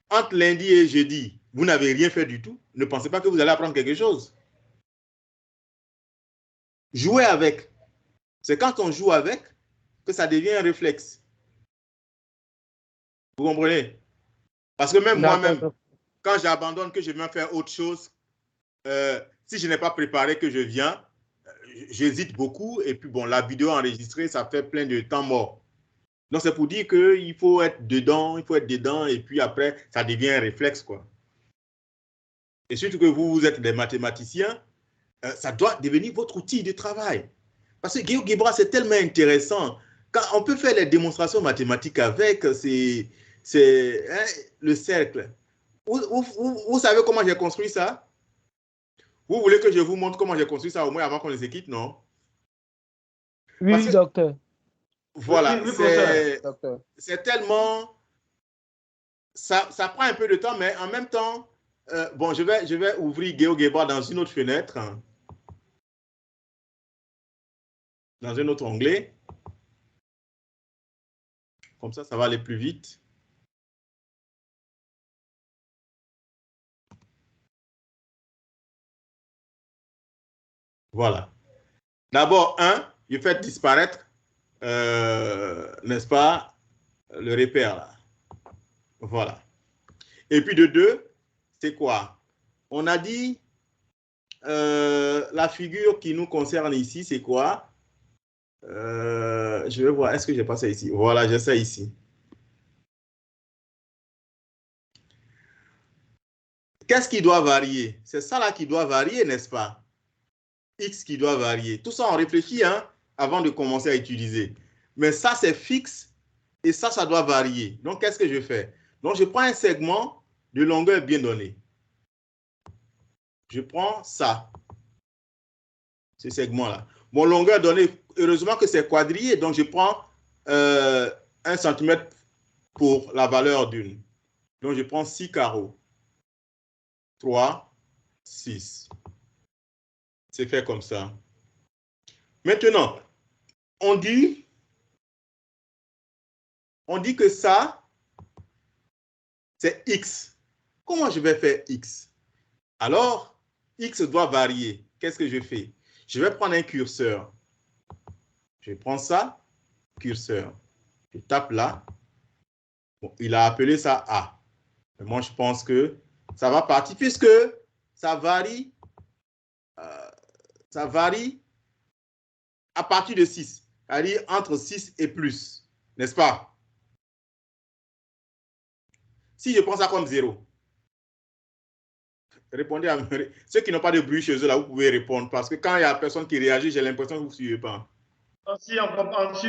entre lundi et jeudi, vous n'avez rien fait du tout, ne pensez pas que vous allez apprendre quelque chose. Jouez avec. C'est quand on joue avec que ça devient un réflexe. Vous comprenez? Parce que même moi-même, quand j'abandonne, que je viens faire autre chose, si je n'ai pas préparé que je viens, j'hésite beaucoup. Et puis, bon, la vidéo enregistrée, ça fait plein de temps mort. Donc, c'est pour dire qu'il faut être dedans, et puis après, ça devient un réflexe, quoi. Et surtout que vous êtes des mathématiciens, ça doit devenir votre outil de travail. Parce que GeoGebra, c'est tellement intéressant. Quand on peut faire les démonstrations mathématiques avec, c'est le cercle. Vous savez comment j'ai construit ça? Vous voulez que je vous montre comment j'ai construit ça au moins avant qu'on les quitte, non? Oui, docteur. Voilà, Oui, c'est tellement... Ça prend un peu de temps, mais en même temps, bon, je vais ouvrir GeoGebra dans une autre fenêtre, dans un autre onglet. Comme ça va aller plus vite. Voilà. D'abord, je fais disparaître, n'est-ce pas, le repère là. Voilà. Et puis de 2, c'est quoi? On a dit, la figure qui nous concerne ici, c'est quoi? Je vais voir, est-ce que j'ai pas ça ici? Voilà, j'ai ça ici. Qu'est-ce qui doit varier? C'est ça là qui doit varier, n'est-ce pas? X qui doit varier. Tout ça, on réfléchit avant de commencer à utiliser. Mais ça, c'est fixe et ça doit varier. Donc, qu'est-ce que je fais? Donc, je prends un segment de longueur bien donné. Je prends ça, ce segment-là. Mon longueur donnée, heureusement que c'est quadrillé, donc je prends 1 cm pour la valeur d'une. Donc, je prends 6 carreaux. 3, 6. C'est fait comme ça. Maintenant, on dit que ça, c'est X. Comment je vais faire X? Alors, X doit varier. Qu'est-ce que je fais? Je vais prendre un curseur. Je prends ça, curseur. Je tape là. Bon, il a appelé ça A. Mais moi, je pense que ça va partir puisque ça varie à partir de 6, c'est-à-dire entre 6 et plus, n'est-ce pas? Si je prends ça comme 0, répondez à ceux qui n'ont pas de bruit chez eux, là, vous pouvez répondre parce que quand il y a personne qui réagit, j'ai l'impression que vous ne suivez pas. On suit,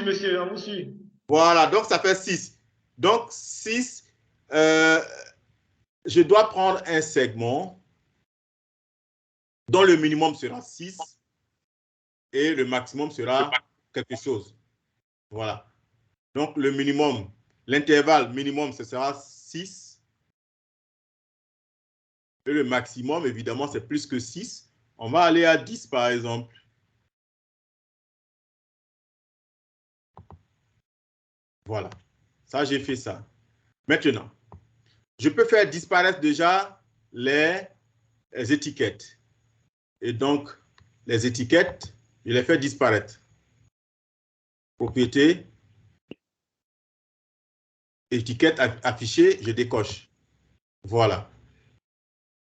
monsieur, on vous suit. Voilà, donc ça fait 6. Donc 6, je dois prendre un segment dont le minimum sera 6 et le maximum sera quelque chose. Voilà. Donc le minimum, l'intervalle minimum, ce sera 6. Et le maximum, évidemment, c'est plus que 6. On va aller à 10, par exemple. Voilà. Ça, j'ai fait ça. Maintenant, je peux faire disparaître déjà les étiquettes. Et donc, les étiquettes, je les fais disparaître. Propriété, étiquette affichée, je décoche. Voilà.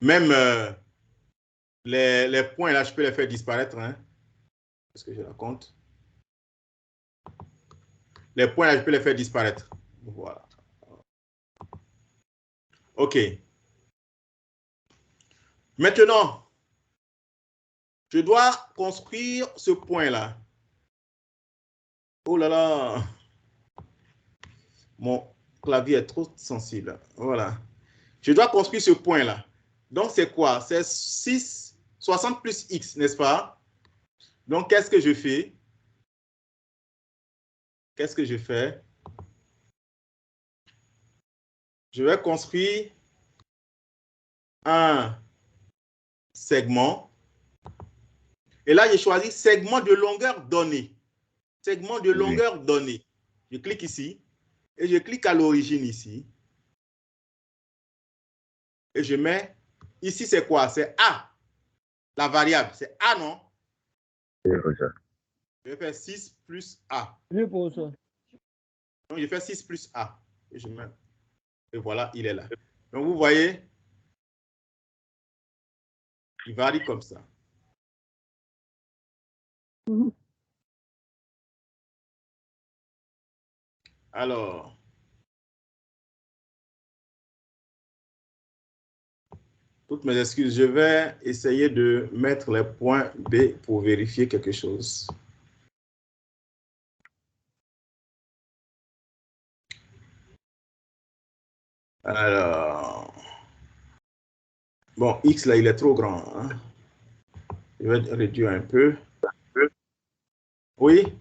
Même les points, là, je peux les faire disparaître. Hein, parce que je la compte. Les points, là, je peux les faire disparaître. Voilà. OK. Maintenant, je dois construire ce point-là. Oh là là. Mon clavier est trop sensible. Voilà. Je dois construire ce point-là. Donc, c'est quoi? C'est 60 plus x, n'est-ce pas? Donc, qu'est-ce que je fais? Qu'est-ce que je fais? Je vais construire un segment. Et là, j'ai choisi segment de longueur donnée. Segment de longueur donnée. Je clique ici et je clique à l'origine ici. Et je mets, ici c'est quoi? C'est A, la variable. C'est A, non? Je vais faire 6 plus A. Oui, pour ça. Donc, je fais 6 plus A. Et je mets, et voilà, il est là. Donc, vous voyez, il varie comme ça. Alors, toutes mes excuses, je vais essayer de mettre les points B pour vérifier quelque chose. Alors, bon, X là, il est trop grand. Hein? Je vais réduire un peu. Oui?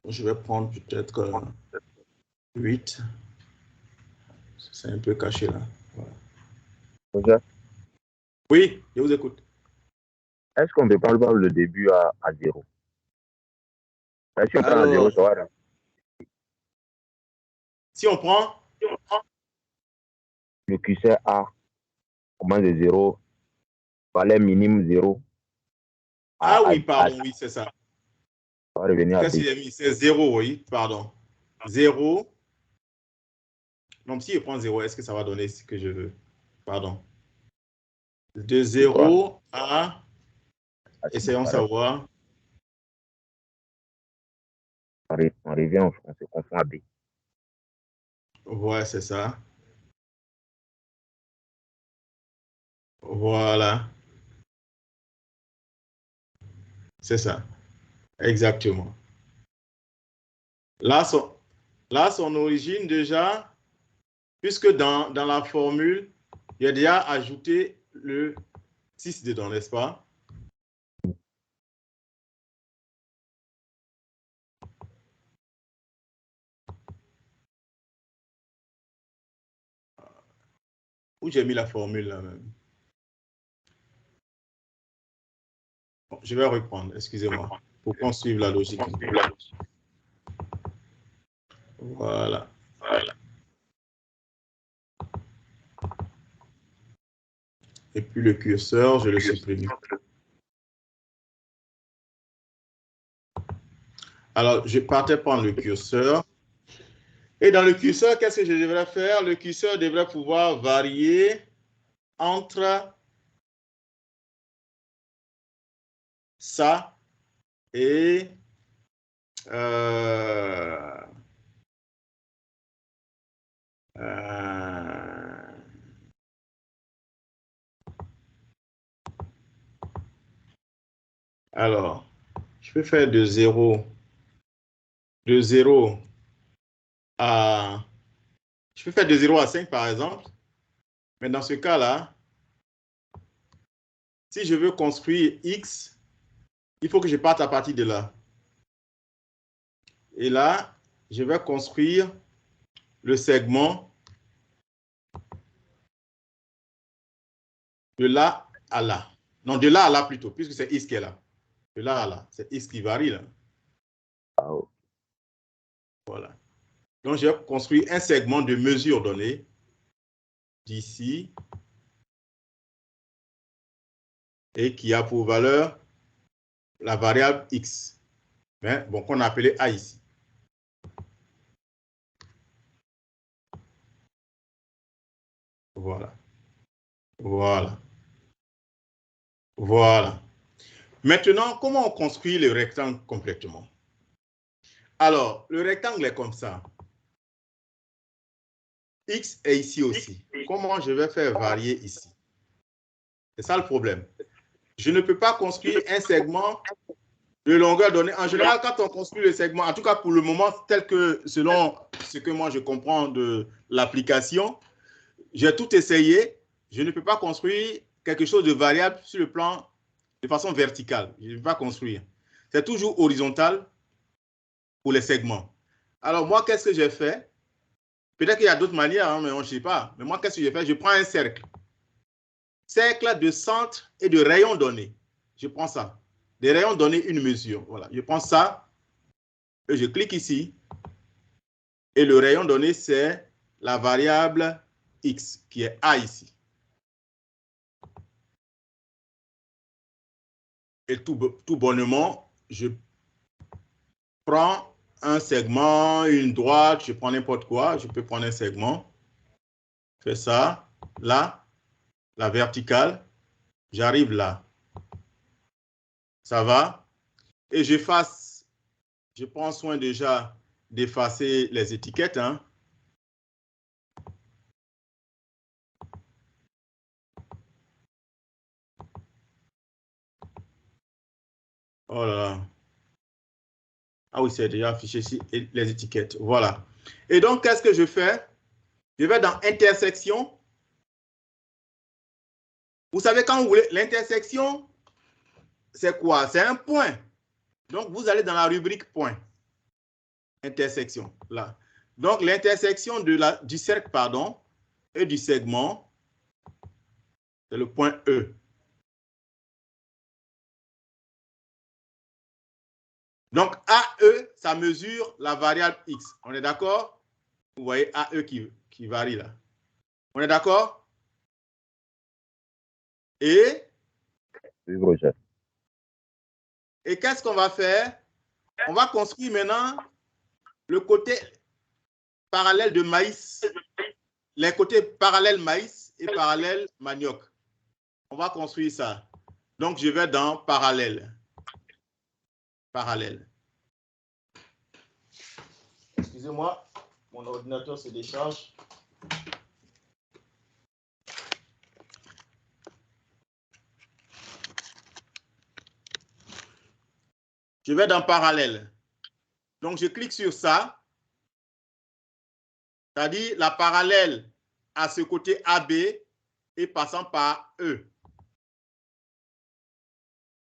Je vais prendre peut-être 8. C'est un peu caché là. Voilà. Oui, je vous écoute. Est-ce qu'on ne peut pas voir le début à 0? Est-ce qu'on prend à 0, ça va? Si on prend le curseur A, commence de 0, valeur minime 0. Ah oui, pardon, oui, c'est ça. On va revenir à B. Qu'est-ce qu'il a mis? C'est 0, oui, pardon. 0. Non, si je prends 0, est-ce que ça va donner ce que je veux? Pardon. De 0 à... Essayons de savoir. On revient, on se confond à B. Ouais, c'est ça. Voilà. C'est ça. Exactement. Là, son origine déjà, puisque dans la formule, il y a déjà ajouté le 6 dedans, n'est-ce pas? Où j'ai mis la formule là même? Bon, je vais reprendre, excusez-moi, pour qu'on suive la logique. Voilà. Et puis le curseur, je le supprime. Alors, je partais prendre le curseur. Et dans le curseur, qu'est-ce que je devrais faire? Le curseur devrait pouvoir varier entre ça et alors, je peux faire de 0 à... Je peux faire de 0 à 5, par exemple. Mais dans ce cas-là, si je veux construire X, il faut que je parte à partir de là. Et là, je vais construire le segment de là à là. Non, de là à là plutôt, puisque c'est X qui est là. De là à là. C'est X qui varie là. Oh. Voilà. Donc, je vais construire un segment de mesure donnée d'ici et qui a pour valeur la variable X. Mais bon, qu'on a appelé A ici. Voilà. Voilà. Voilà. Maintenant, comment on construit le rectangle complètement? Alors, le rectangle est comme ça. X est ici aussi. Comment je vais faire varier ici? C'est ça le problème. Je ne peux pas construire un segment de longueur donnée. En général, quand on construit le segment, en tout cas pour le moment, tel que selon ce que moi je comprends de l'application, j'ai tout essayé. Je ne peux pas construire quelque chose de variable sur le plan de façon verticale. Je ne peux pas construire. C'est toujours horizontal pour les segments. Alors moi, qu'est-ce que j'ai fait? Peut-être qu'il y a d'autres manières, hein, mais on ne sait pas. Mais moi, qu'est-ce que j'ai fait? Je prends un cercle. Cercle de centre et de rayon donné. Je prends ça. Des rayons donnés, une mesure. Voilà. Je prends ça et je clique ici. Et le rayon donné, c'est la variable X, qui est A ici. Et tout bonnement, je prends un segment, une droite, je prends n'importe quoi. Je peux prendre un segment. Je fais ça. Là, la verticale. J'arrive là. Ça va? Et j'efface. Je prends soin déjà d'effacer les étiquettes. Hein. Oh là là. Ah oui, c'est déjà affiché ici, les étiquettes. Voilà. Et donc, qu'est-ce que je fais? Je vais dans intersection. Vous savez, quand vous voulez, l'intersection, c'est quoi? C'est un point. Donc, vous allez dans la rubrique point. Intersection, là. Donc, l'intersection du cercle, pardon, et du segment, c'est le point E. Donc, AE, ça mesure la variable X. On est d'accord? Vous voyez AE qui varie là. On est d'accord? Et qu'est-ce qu'on va faire? On va construire maintenant le côté parallèle de maïs. Les côtés parallèles maïs et parallèle manioc. On va construire ça. Donc, je vais dans parallèle. Parallèle. Excusez-moi, mon ordinateur se décharge. Je vais dans parallèle. Donc, je clique sur ça. C'est-à-dire la parallèle à ce côté AB et passant par E.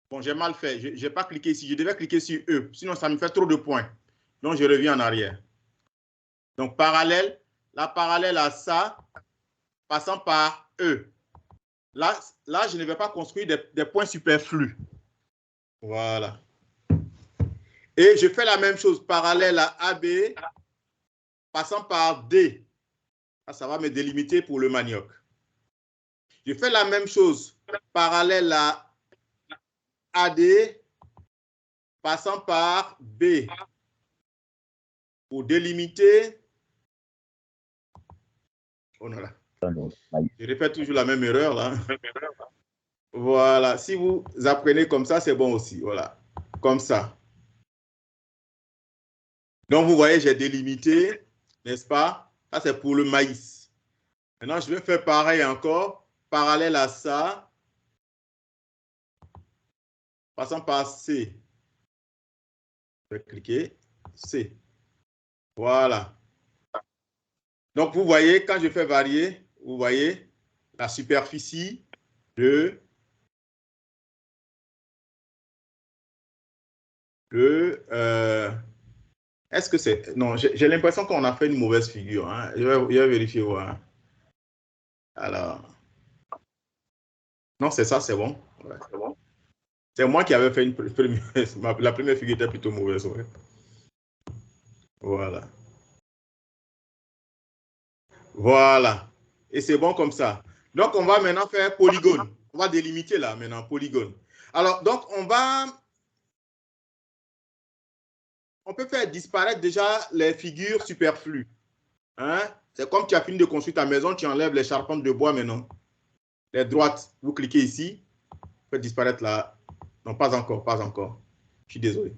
Bon, j'ai mal fait. Je n'ai pas cliqué ici. Je devais cliquer sur E. Sinon, ça me fait trop de points. Donc, je reviens en arrière. Donc, parallèle. La parallèle à ça, passant par E. Là, je ne vais pas construire des points superflus. Voilà. Et je fais la même chose. Parallèle à AB, passant par D. Ça va me délimiter pour le manioc. Je fais la même chose. Parallèle à AD, passant par B. pour délimiter. Oh non, là. Je répète toujours la même erreur là. Voilà. Si vous apprenez comme ça, c'est bon aussi. Voilà. Comme ça. Donc, vous voyez, j'ai délimité, n'est-ce pas? Ça, c'est pour le maïs. Maintenant, je vais faire pareil encore, parallèle à ça, passant par C. Je vais cliquer C. Voilà. Donc, vous voyez, quand je fais varier, vous voyez la superficie de est-ce que c'est... Non, j'ai l'impression qu'on a fait une mauvaise figure. Hein. Je vais vérifier. Voir. Alors... Non, c'est ça, c'est bon. Ouais. C'est moi qui avais fait la première figure était plutôt mauvaise. Ouais. Voilà. Voilà. Et c'est bon comme ça. Donc, on va maintenant faire polygone. On va délimiter là, maintenant, polygone. Alors, donc, on peut faire disparaître déjà les figures superflues. Hein? C'est comme tu as fini de construire ta maison, tu enlèves les charpentes de bois maintenant. Les droites, vous cliquez ici, faites disparaître là. Non, pas encore, pas encore. Je suis désolé.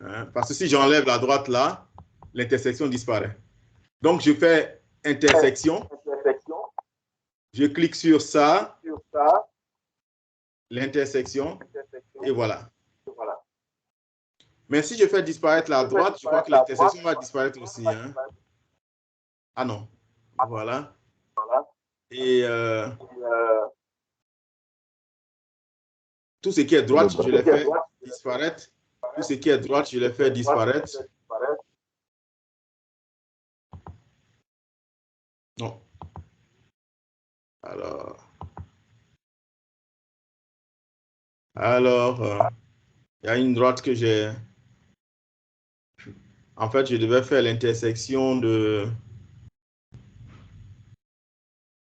Hein? Parce que si j'enlève la droite là, l'intersection disparaît. Donc, je fais intersection. Je clique sur ça, l'intersection, et voilà. Mais si je fais disparaître la droite, je crois que l'intersection va disparaître aussi. Hein? Ah non. Voilà. Et tout ce qui est droite, je les fais disparaître. Tout ce qui est droite, je les fais disparaître. Non. Alors, il y a une droite que j'ai... En fait, je devais faire l'intersection de...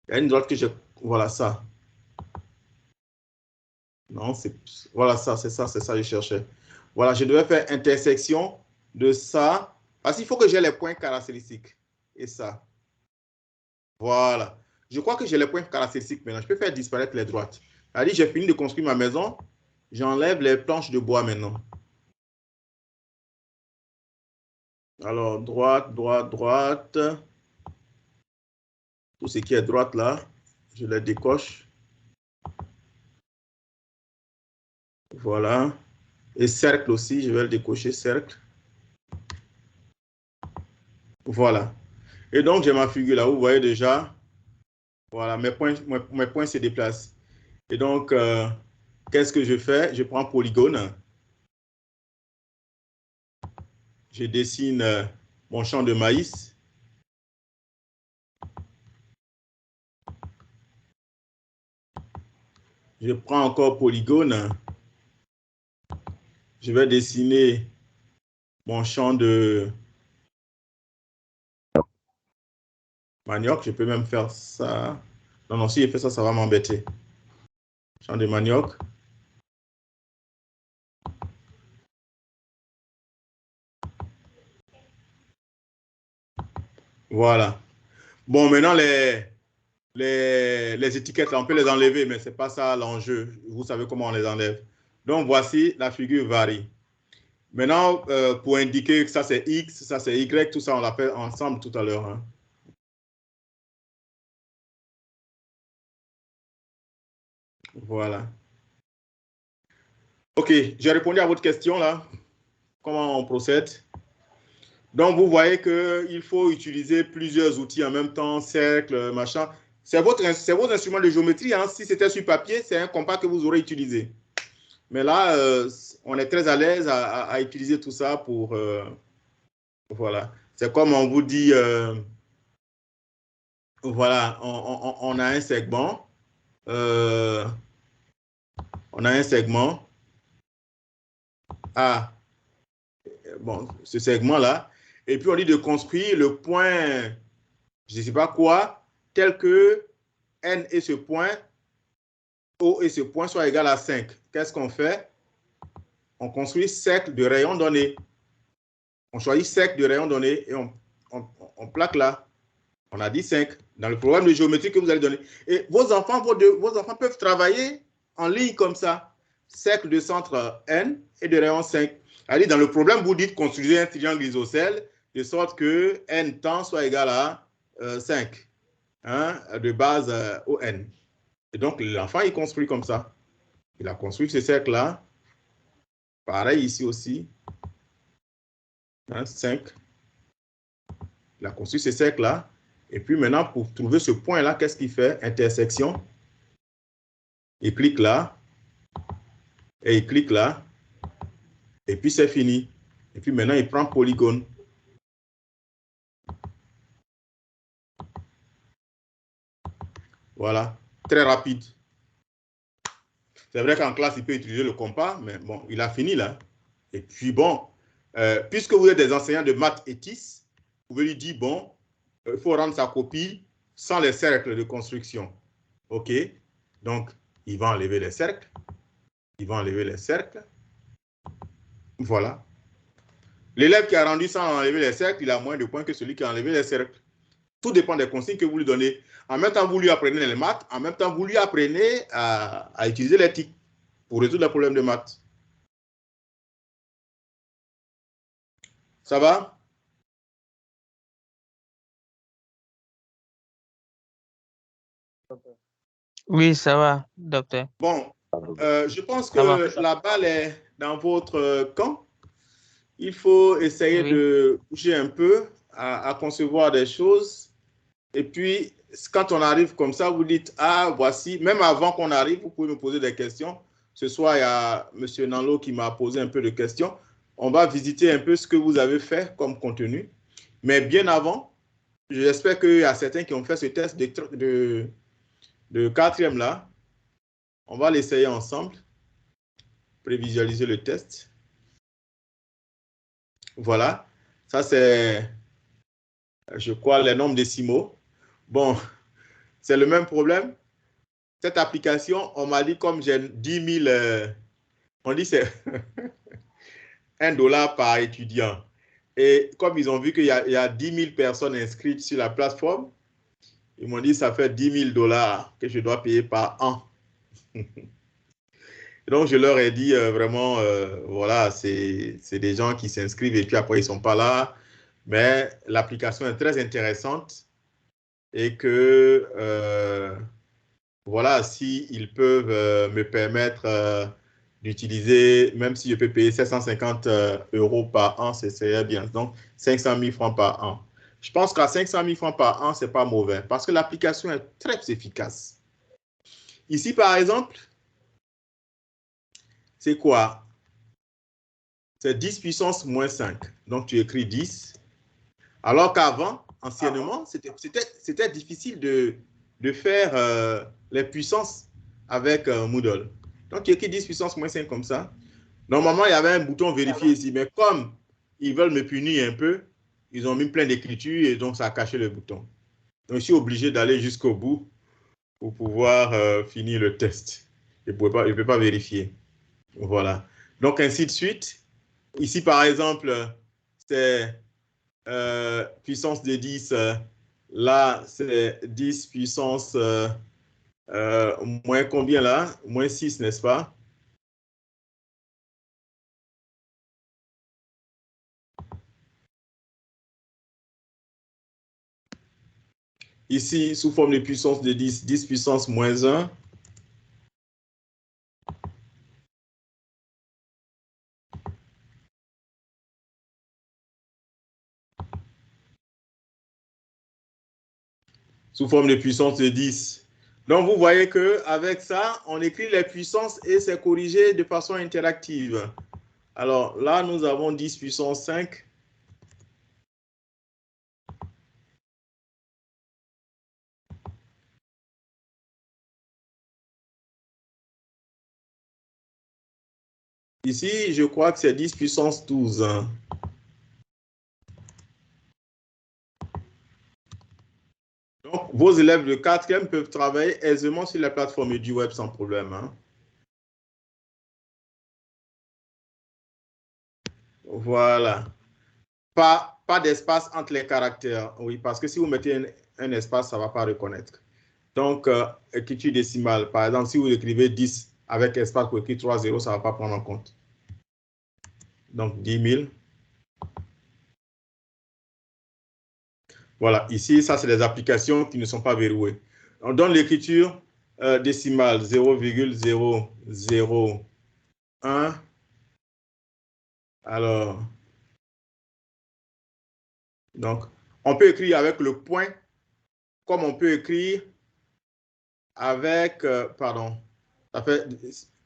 Il y a une droite que j'ai... Voilà ça. Non, c'est... Voilà ça, c'est ça que je cherchais. Voilà, je devais faire intersection de ça. Parce qu'il faut que j'ai les points caractéristiques. Et ça. Voilà. Je crois que j'ai les points caractéristiques maintenant. Je peux faire disparaître les droites. C'est-à-dire, j'ai fini de construire ma maison. J'enlève les planches de bois maintenant. Alors, droite, droite, droite. Tout ce qui est droite là, je les décoche. Voilà. Et cercle aussi, je vais le décocher, cercle. Voilà. Et donc, j'ai ma figure là, vous voyez déjà. Voilà, mes points se déplacent. Et donc, qu'est-ce que je fais? Je prends polygone. Je dessine mon champ de maïs. Je prends encore polygone. Je vais dessiner mon champ de manioc. Je peux même faire ça. Non, non, si je fais ça, ça va m'embêter. Champ de manioc. Voilà. Bon, maintenant, les étiquettes, là, on peut les enlever, mais ce n'est pas ça l'enjeu. Vous savez comment on les enlève. Donc, voici la figure varie. Maintenant, pour indiquer que ça, c'est X, ça, c'est Y, tout ça, on l'appelle ensemble tout à l'heure. Hein. Voilà. OK, j'ai répondu à votre question, là. Comment on procède? Donc, vous voyez qu'il faut utiliser plusieurs outils en même temps, cercle, machin. C'est votre instrument de géométrie. Hein. Si c'était sur papier, c'est un compas que vous aurez utilisé. Mais là, on est très à l'aise à utiliser tout ça pour... voilà. C'est comme on vous dit, voilà, on a un segment. On a un segment. Ah, bon, ce segment-là. Et puis, on dit de construire le point, je ne sais pas quoi, tel que N et ce point, O et ce point soit égal à 5. Qu'est-ce qu'on fait? On construit cercle de rayon donné. On choisit cercle de rayon donné et on plaque là. On a dit 5 dans le programme de géométrie que vous allez donner. Et vos enfants peuvent travailler en ligne comme ça. Cercle de centre N et de rayon 5. Allez, dans le problème, vous dites construisez un triangle isocèle de sorte que N temps soit égal à 5, hein, de base au N. Et donc, l'enfant, il construit comme ça. Il a construit ce cercle-là. Pareil ici aussi. Hein, 5. Il a construit ce cercle-là. Et puis maintenant, pour trouver ce point-là, qu'est-ce qu'il fait? Intersection. Il clique là. Et il clique là. Et puis c'est fini. Et puis maintenant, il prend polygone. Voilà. Très rapide. C'est vrai qu'en classe, il peut utiliser le compas, mais bon, il a fini là. Et puis bon, puisque vous êtes des enseignants de maths et TIS, vous pouvez lui dire, bon, il faut rendre sa copie sans les cercles de construction. OK? Donc, il va enlever les cercles. Il va enlever les cercles. Voilà. L'élève qui a rendu sans enlever les cercles, il a moins de points que celui qui a enlevé les cercles. Tout dépend des consignes que vous lui donnez. En même temps, vous lui apprenez les maths. En même temps, vous lui apprenez à utiliser les TIC pour résoudre les problèmes de maths. Ça va? Oui, ça va, docteur. Bon, je pense Ça va. que la balle est dans votre camp. Il faut essayer Oui. de bouger un peu, à concevoir des choses. Et puis, quand on arrive comme ça, vous dites, ah, voici, même avant qu'on arrive, vous pouvez me poser des questions. Ce soir, il y a M. Nanlo qui m'a posé un peu de questions. On va visiter un peu ce que vous avez fait comme contenu. Mais bien avant, j'espère qu'il y a certains qui ont fait ce test de 4e là. On va l'essayer ensemble. Prévisualiser le test. Voilà. Ça, c'est, je crois, les nombres décimaux. Bon, c'est le même problème. Cette application, on m'a dit comme j'ai 10 000, on dit c'est $1 par étudiant. Et comme ils ont vu qu'il y a 10 000 personnes inscrites sur la plateforme, ils m'ont dit ça fait $10 000 que je dois payer par an. Donc, je leur ai dit vraiment, voilà, c'est des gens qui s'inscrivent et puis après, ils ne sont pas là. Mais l'application est très intéressante et que, voilà, s'ils peuvent me permettre d'utiliser, même si je peux payer 750 € par an, c'est bien. Donc, 500 000 francs par an. Je pense qu'à 500 000 francs par an, ce n'est pas mauvais parce que l'application est très efficace. Ici, par exemple, c'est quoi? C'est 10 puissance moins 5. Donc, tu écris 10. Alors qu'avant, anciennement, c'était difficile de faire les puissances avec Moodle. Donc, tu écris 10 puissance moins 5 comme ça. Normalement, il y avait un bouton vérifier ici, mais comme ils veulent me punir un peu, ils ont mis plein d'écritures et donc ça a caché le bouton. Donc, je suis obligé d'aller jusqu'au bout pour pouvoir finir le test. Je ne peux pas vérifier. Voilà. Donc, ainsi de suite. Ici, par exemple, c'est puissance de 10. Là, c'est 10 puissance moins combien là? Moins 6, n'est-ce pas? Ici, sous forme de puissance de 10, 10 puissance moins 1. Sous forme de puissance de 10. Donc, vous voyez qu'avec ça, on écrit les puissances et c'est corrigé de façon interactive. Alors là, nous avons 10 puissance 5. Ici, je crois que c'est 10 puissance 12. Donc, vos élèves de 4e peuvent travailler aisément sur la plateforme du web sans problème. Hein. Voilà. Pas d'espace entre les caractères. Oui, parce que si vous mettez un espace, ça ne va pas reconnaître. Donc, écriture décimale. Par exemple, si vous écrivez 10 avec espace pour écrire 3 zéros, ça ne va pas prendre en compte. Donc, 10 000. Voilà, ici, ça, c'est des applications qui ne sont pas verrouillées. On donne l'écriture décimale 0,001. Alors, donc, on peut écrire avec le point, comme on peut écrire avec, pardon,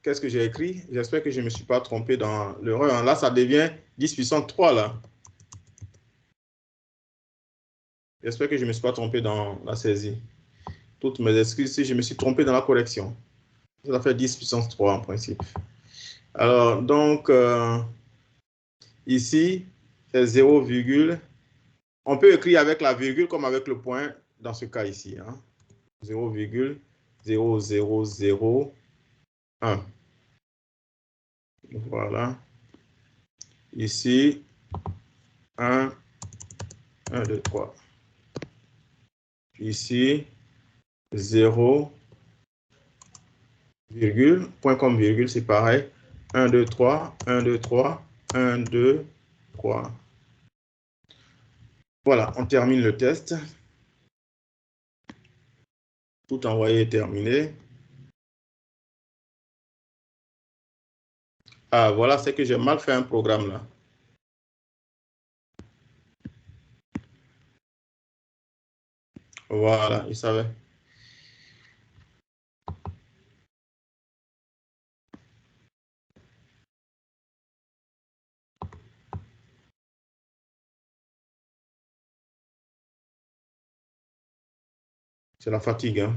qu'est-ce que j'ai écrit? J'espère que je ne me suis pas trompé dans l'erreur. Là, ça devient 10 puissance 3, là. J'espère que je ne me suis pas trompé dans la saisie. Toutes mes excuses si je me suis trompé dans la correction. Ça fait 10 puissance 3 en principe. Alors, donc, ici, c'est 0, on peut écrire avec la virgule comme avec le point dans ce cas ici. Hein. 0,0001. Voilà. Ici, 1, 1, 2, 3. Ici, 0, virgule, point comme virgule, c'est pareil. 1, 2, 3, 1, 2, 3, 1, 2, 3. Voilà, on termine le test. Tout envoyé est terminé. Ah, voilà, c'est que j'ai mal fait un programme là. Voilà, il savait. C'est la fatigue. Hein?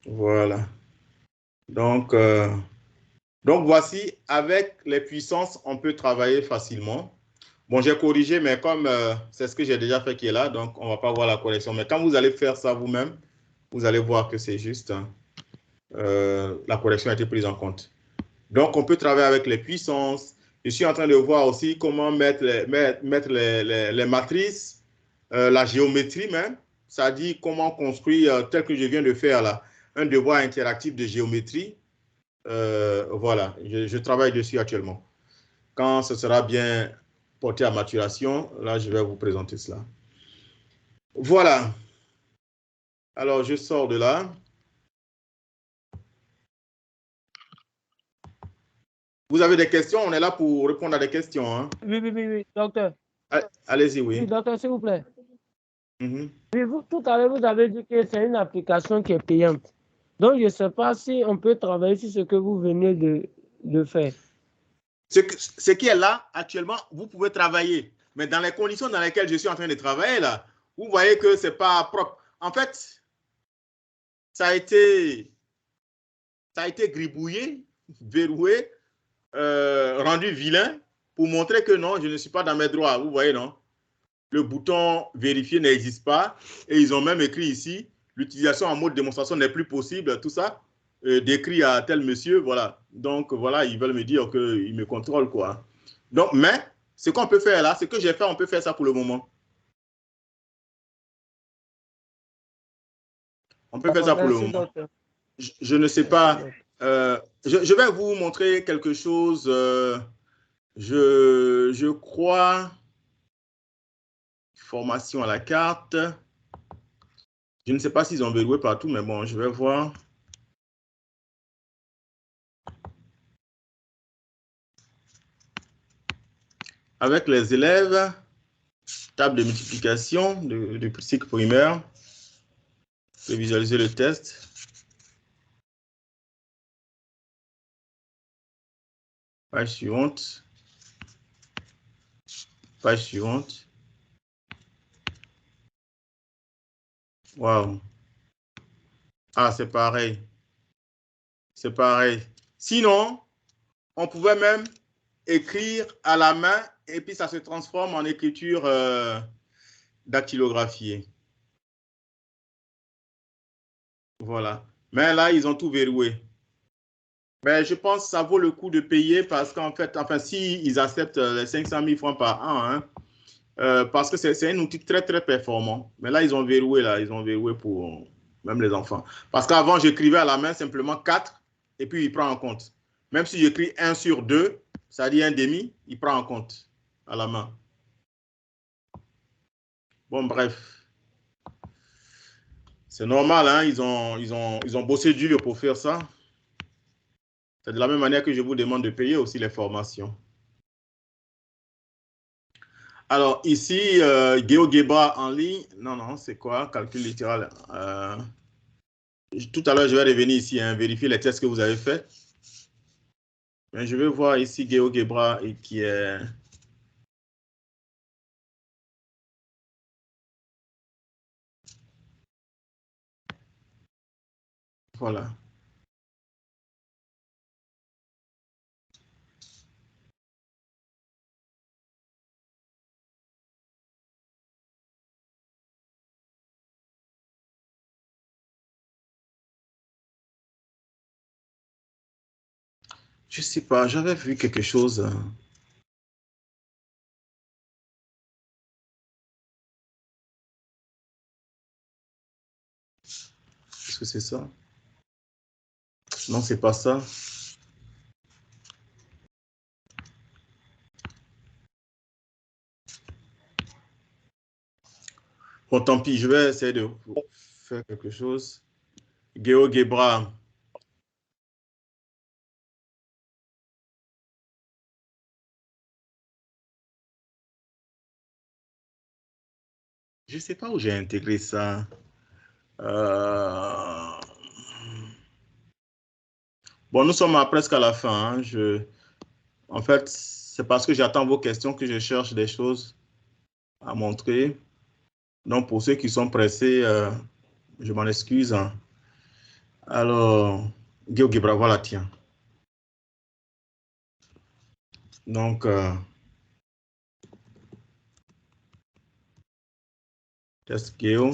Voilà. Donc voici, avec les puissances, on peut travailler facilement. Bon, j'ai corrigé, mais comme c'est ce que j'ai déjà fait qui est là, donc on ne va pas voir la correction. Mais quand vous allez faire ça vous-même, vous allez voir que c'est juste. Hein. La correction a été prise en compte. Donc, on peut travailler avec les puissances. Je suis en train de voir aussi comment mettre les matrices, la géométrie même. Ça dit comment construire, tel que je viens de faire là, un devoir interactif de géométrie. Voilà, je travaille dessus actuellement. Quand ce sera bien porté à maturation, là, je vais vous présenter cela. Voilà. Alors, je sors de là. Vous avez des questions? On est là pour répondre à des questions. Hein? Oui, docteur. Allez-y, oui. Oui, docteur, s'il vous plaît. Mm-hmm. Oui, tout à l'heure, vous avez dit que c'est une application qui est payante. Donc, je ne sais pas si on peut travailler sur ce que vous venez de faire. Ce qui est là, actuellement, vous pouvez travailler. Mais dans les conditions dans lesquelles je suis en train de travailler, là, vous voyez que ce n'est pas propre. En fait, ça a été gribouillé, verrouillé, rendu vilain pour montrer que non, je ne suis pas dans mes droits. Vous voyez, non? Le bouton vérifier n'existe pas. Et ils ont même écrit ici, l'utilisation en mode démonstration n'est plus possible, tout ça, décrit à tel monsieur, voilà. Donc, voilà, ils veulent me dire qu'ils me contrôlent, quoi. Donc, mais, ce qu'on peut faire là, ce que j'ai fait, on peut faire ça pour le moment. On peut faire ça pour le moment. Je ne sais pas. Je vais vous montrer quelque chose. Je crois. Formation à la carte. Je ne sais pas s'ils ont verrouillé partout, mais bon, je vais voir. Avec les élèves, table de multiplication du cycle primaire. Je vais visualiser le test. Page suivante. Page suivante. Waouh. Ah, c'est pareil. C'est pareil. Sinon, on pouvait même écrire à la main et puis ça se transforme en écriture dactylographiée. Voilà. Mais là, ils ont tout verrouillé. Mais je pense que ça vaut le coup de payer parce qu'en fait, enfin, si ils acceptent les 500 000 francs par an, hein, parce que c'est un outil très, très performant. Mais là, ils ont verrouillé pour même les enfants. Parce qu'avant, j'écrivais à la main simplement 4 et puis il prend en compte. Même si j'écris 1 sur 2, ça dit un demi, il prend en compte à la main. Bon, bref. C'est normal, hein, ils ont bossé dur pour faire ça. C'est de la même manière que je vous demande de payer aussi les formations. Alors, ici, GeoGebra en ligne. Non, non, c'est quoi? Calcul littéral. Tout à l'heure, je vais revenir ici, hein, vérifier les tests que vous avez faits. Mais je vais voir ici GeoGebra et qui est... Voilà. Je sais pas, j'avais vu quelque chose. Est-ce que c'est ça? Non, c'est pas ça. Bon, tant pis, je vais essayer de faire quelque chose. GeoGebra. Je sais pas où j'ai intégré ça. Bon, nous sommes presque à la fin, hein. En fait, c'est parce que j'attends vos questions que je cherche des choses à montrer. Donc, pour ceux qui sont pressés, je m'en excuse, hein. Alors, GeoGebra, voilà, tiens. Donc, test Geo.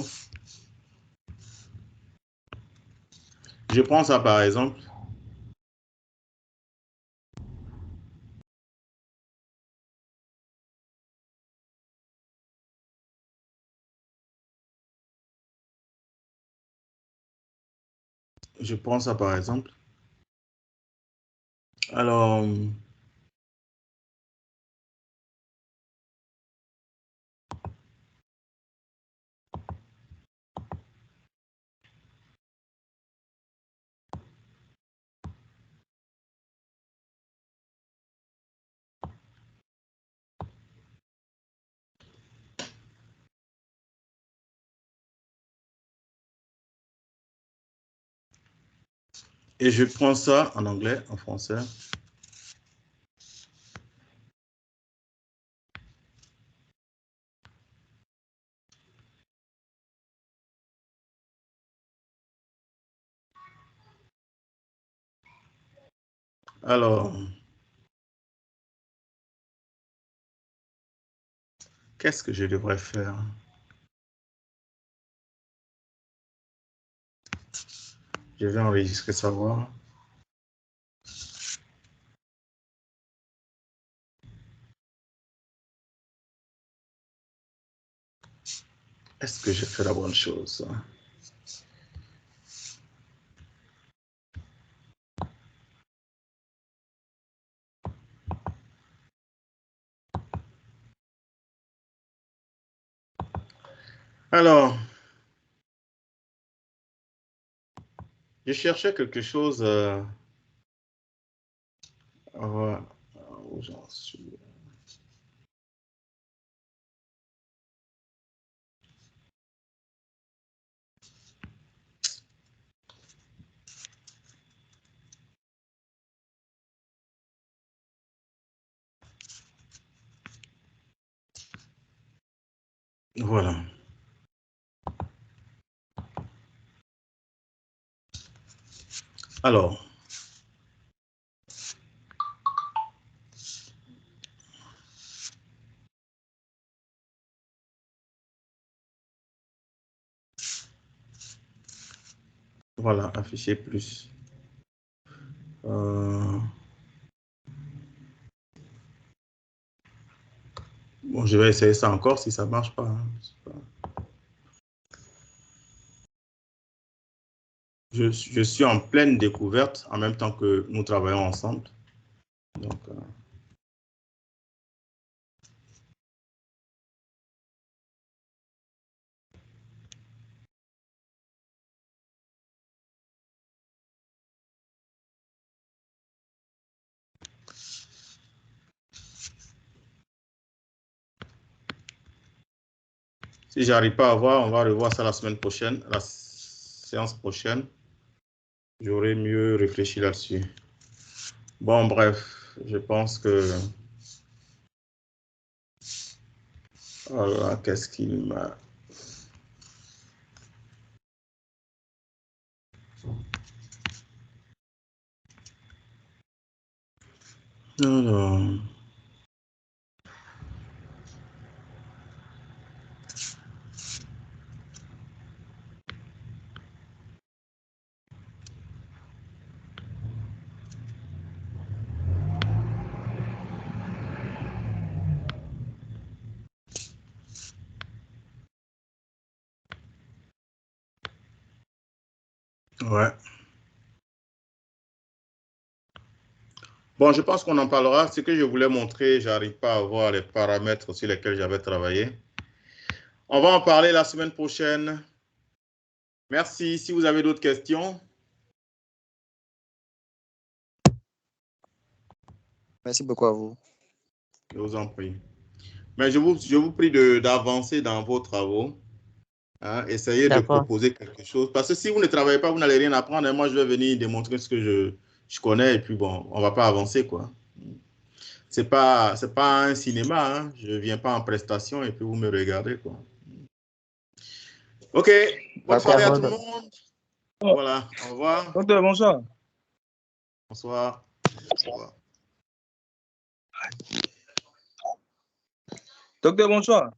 Je prends ça par exemple. Je prends ça par exemple. Alors, et je prends ça en anglais, en français. Alors, qu'est-ce que je devrais faire? Je vais enregistrer ça, voir. Est-ce que j'ai fait la bonne chose? Alors, je cherchais quelque chose. Où j'en suis? Voilà. Alors, voilà, afficher plus. Bon, je vais essayer ça encore si ça ne marche pas. Hein. Je suis en pleine découverte en même temps que nous travaillons ensemble. Donc, si j'arrive pas à voir, on va revoir ça la semaine prochaine, la séance prochaine. J'aurais mieux réfléchi là-dessus. Bon, bref, je pense que... Voilà, qu'est-ce qu'il m'a... Alors... Ouais. Bon, je pense qu'on en parlera. Ce que je voulais montrer, je n'arrive pas à voir les paramètres sur lesquels j'avais travaillé. On va en parler la semaine prochaine. Merci. Si vous avez d'autres questions. Merci beaucoup à vous. Je vous en prie. Mais je vous prie d'avancer dans vos travaux. Hein, essayez de proposer quelque chose. Parce que si vous ne travaillez pas, vous n'allez rien apprendre. Et moi, je vais venir démontrer ce que je connais. Et puis, bon, on ne va pas avancer, quoi. Ce n'est pas un cinéma. Hein. Je ne viens pas en prestation et puis vous me regardez, quoi. OK. Bonne soirée à tout le monde. Voilà. Au revoir. Docteur, bonsoir. Bonsoir. Au revoir. Docteur, bonsoir.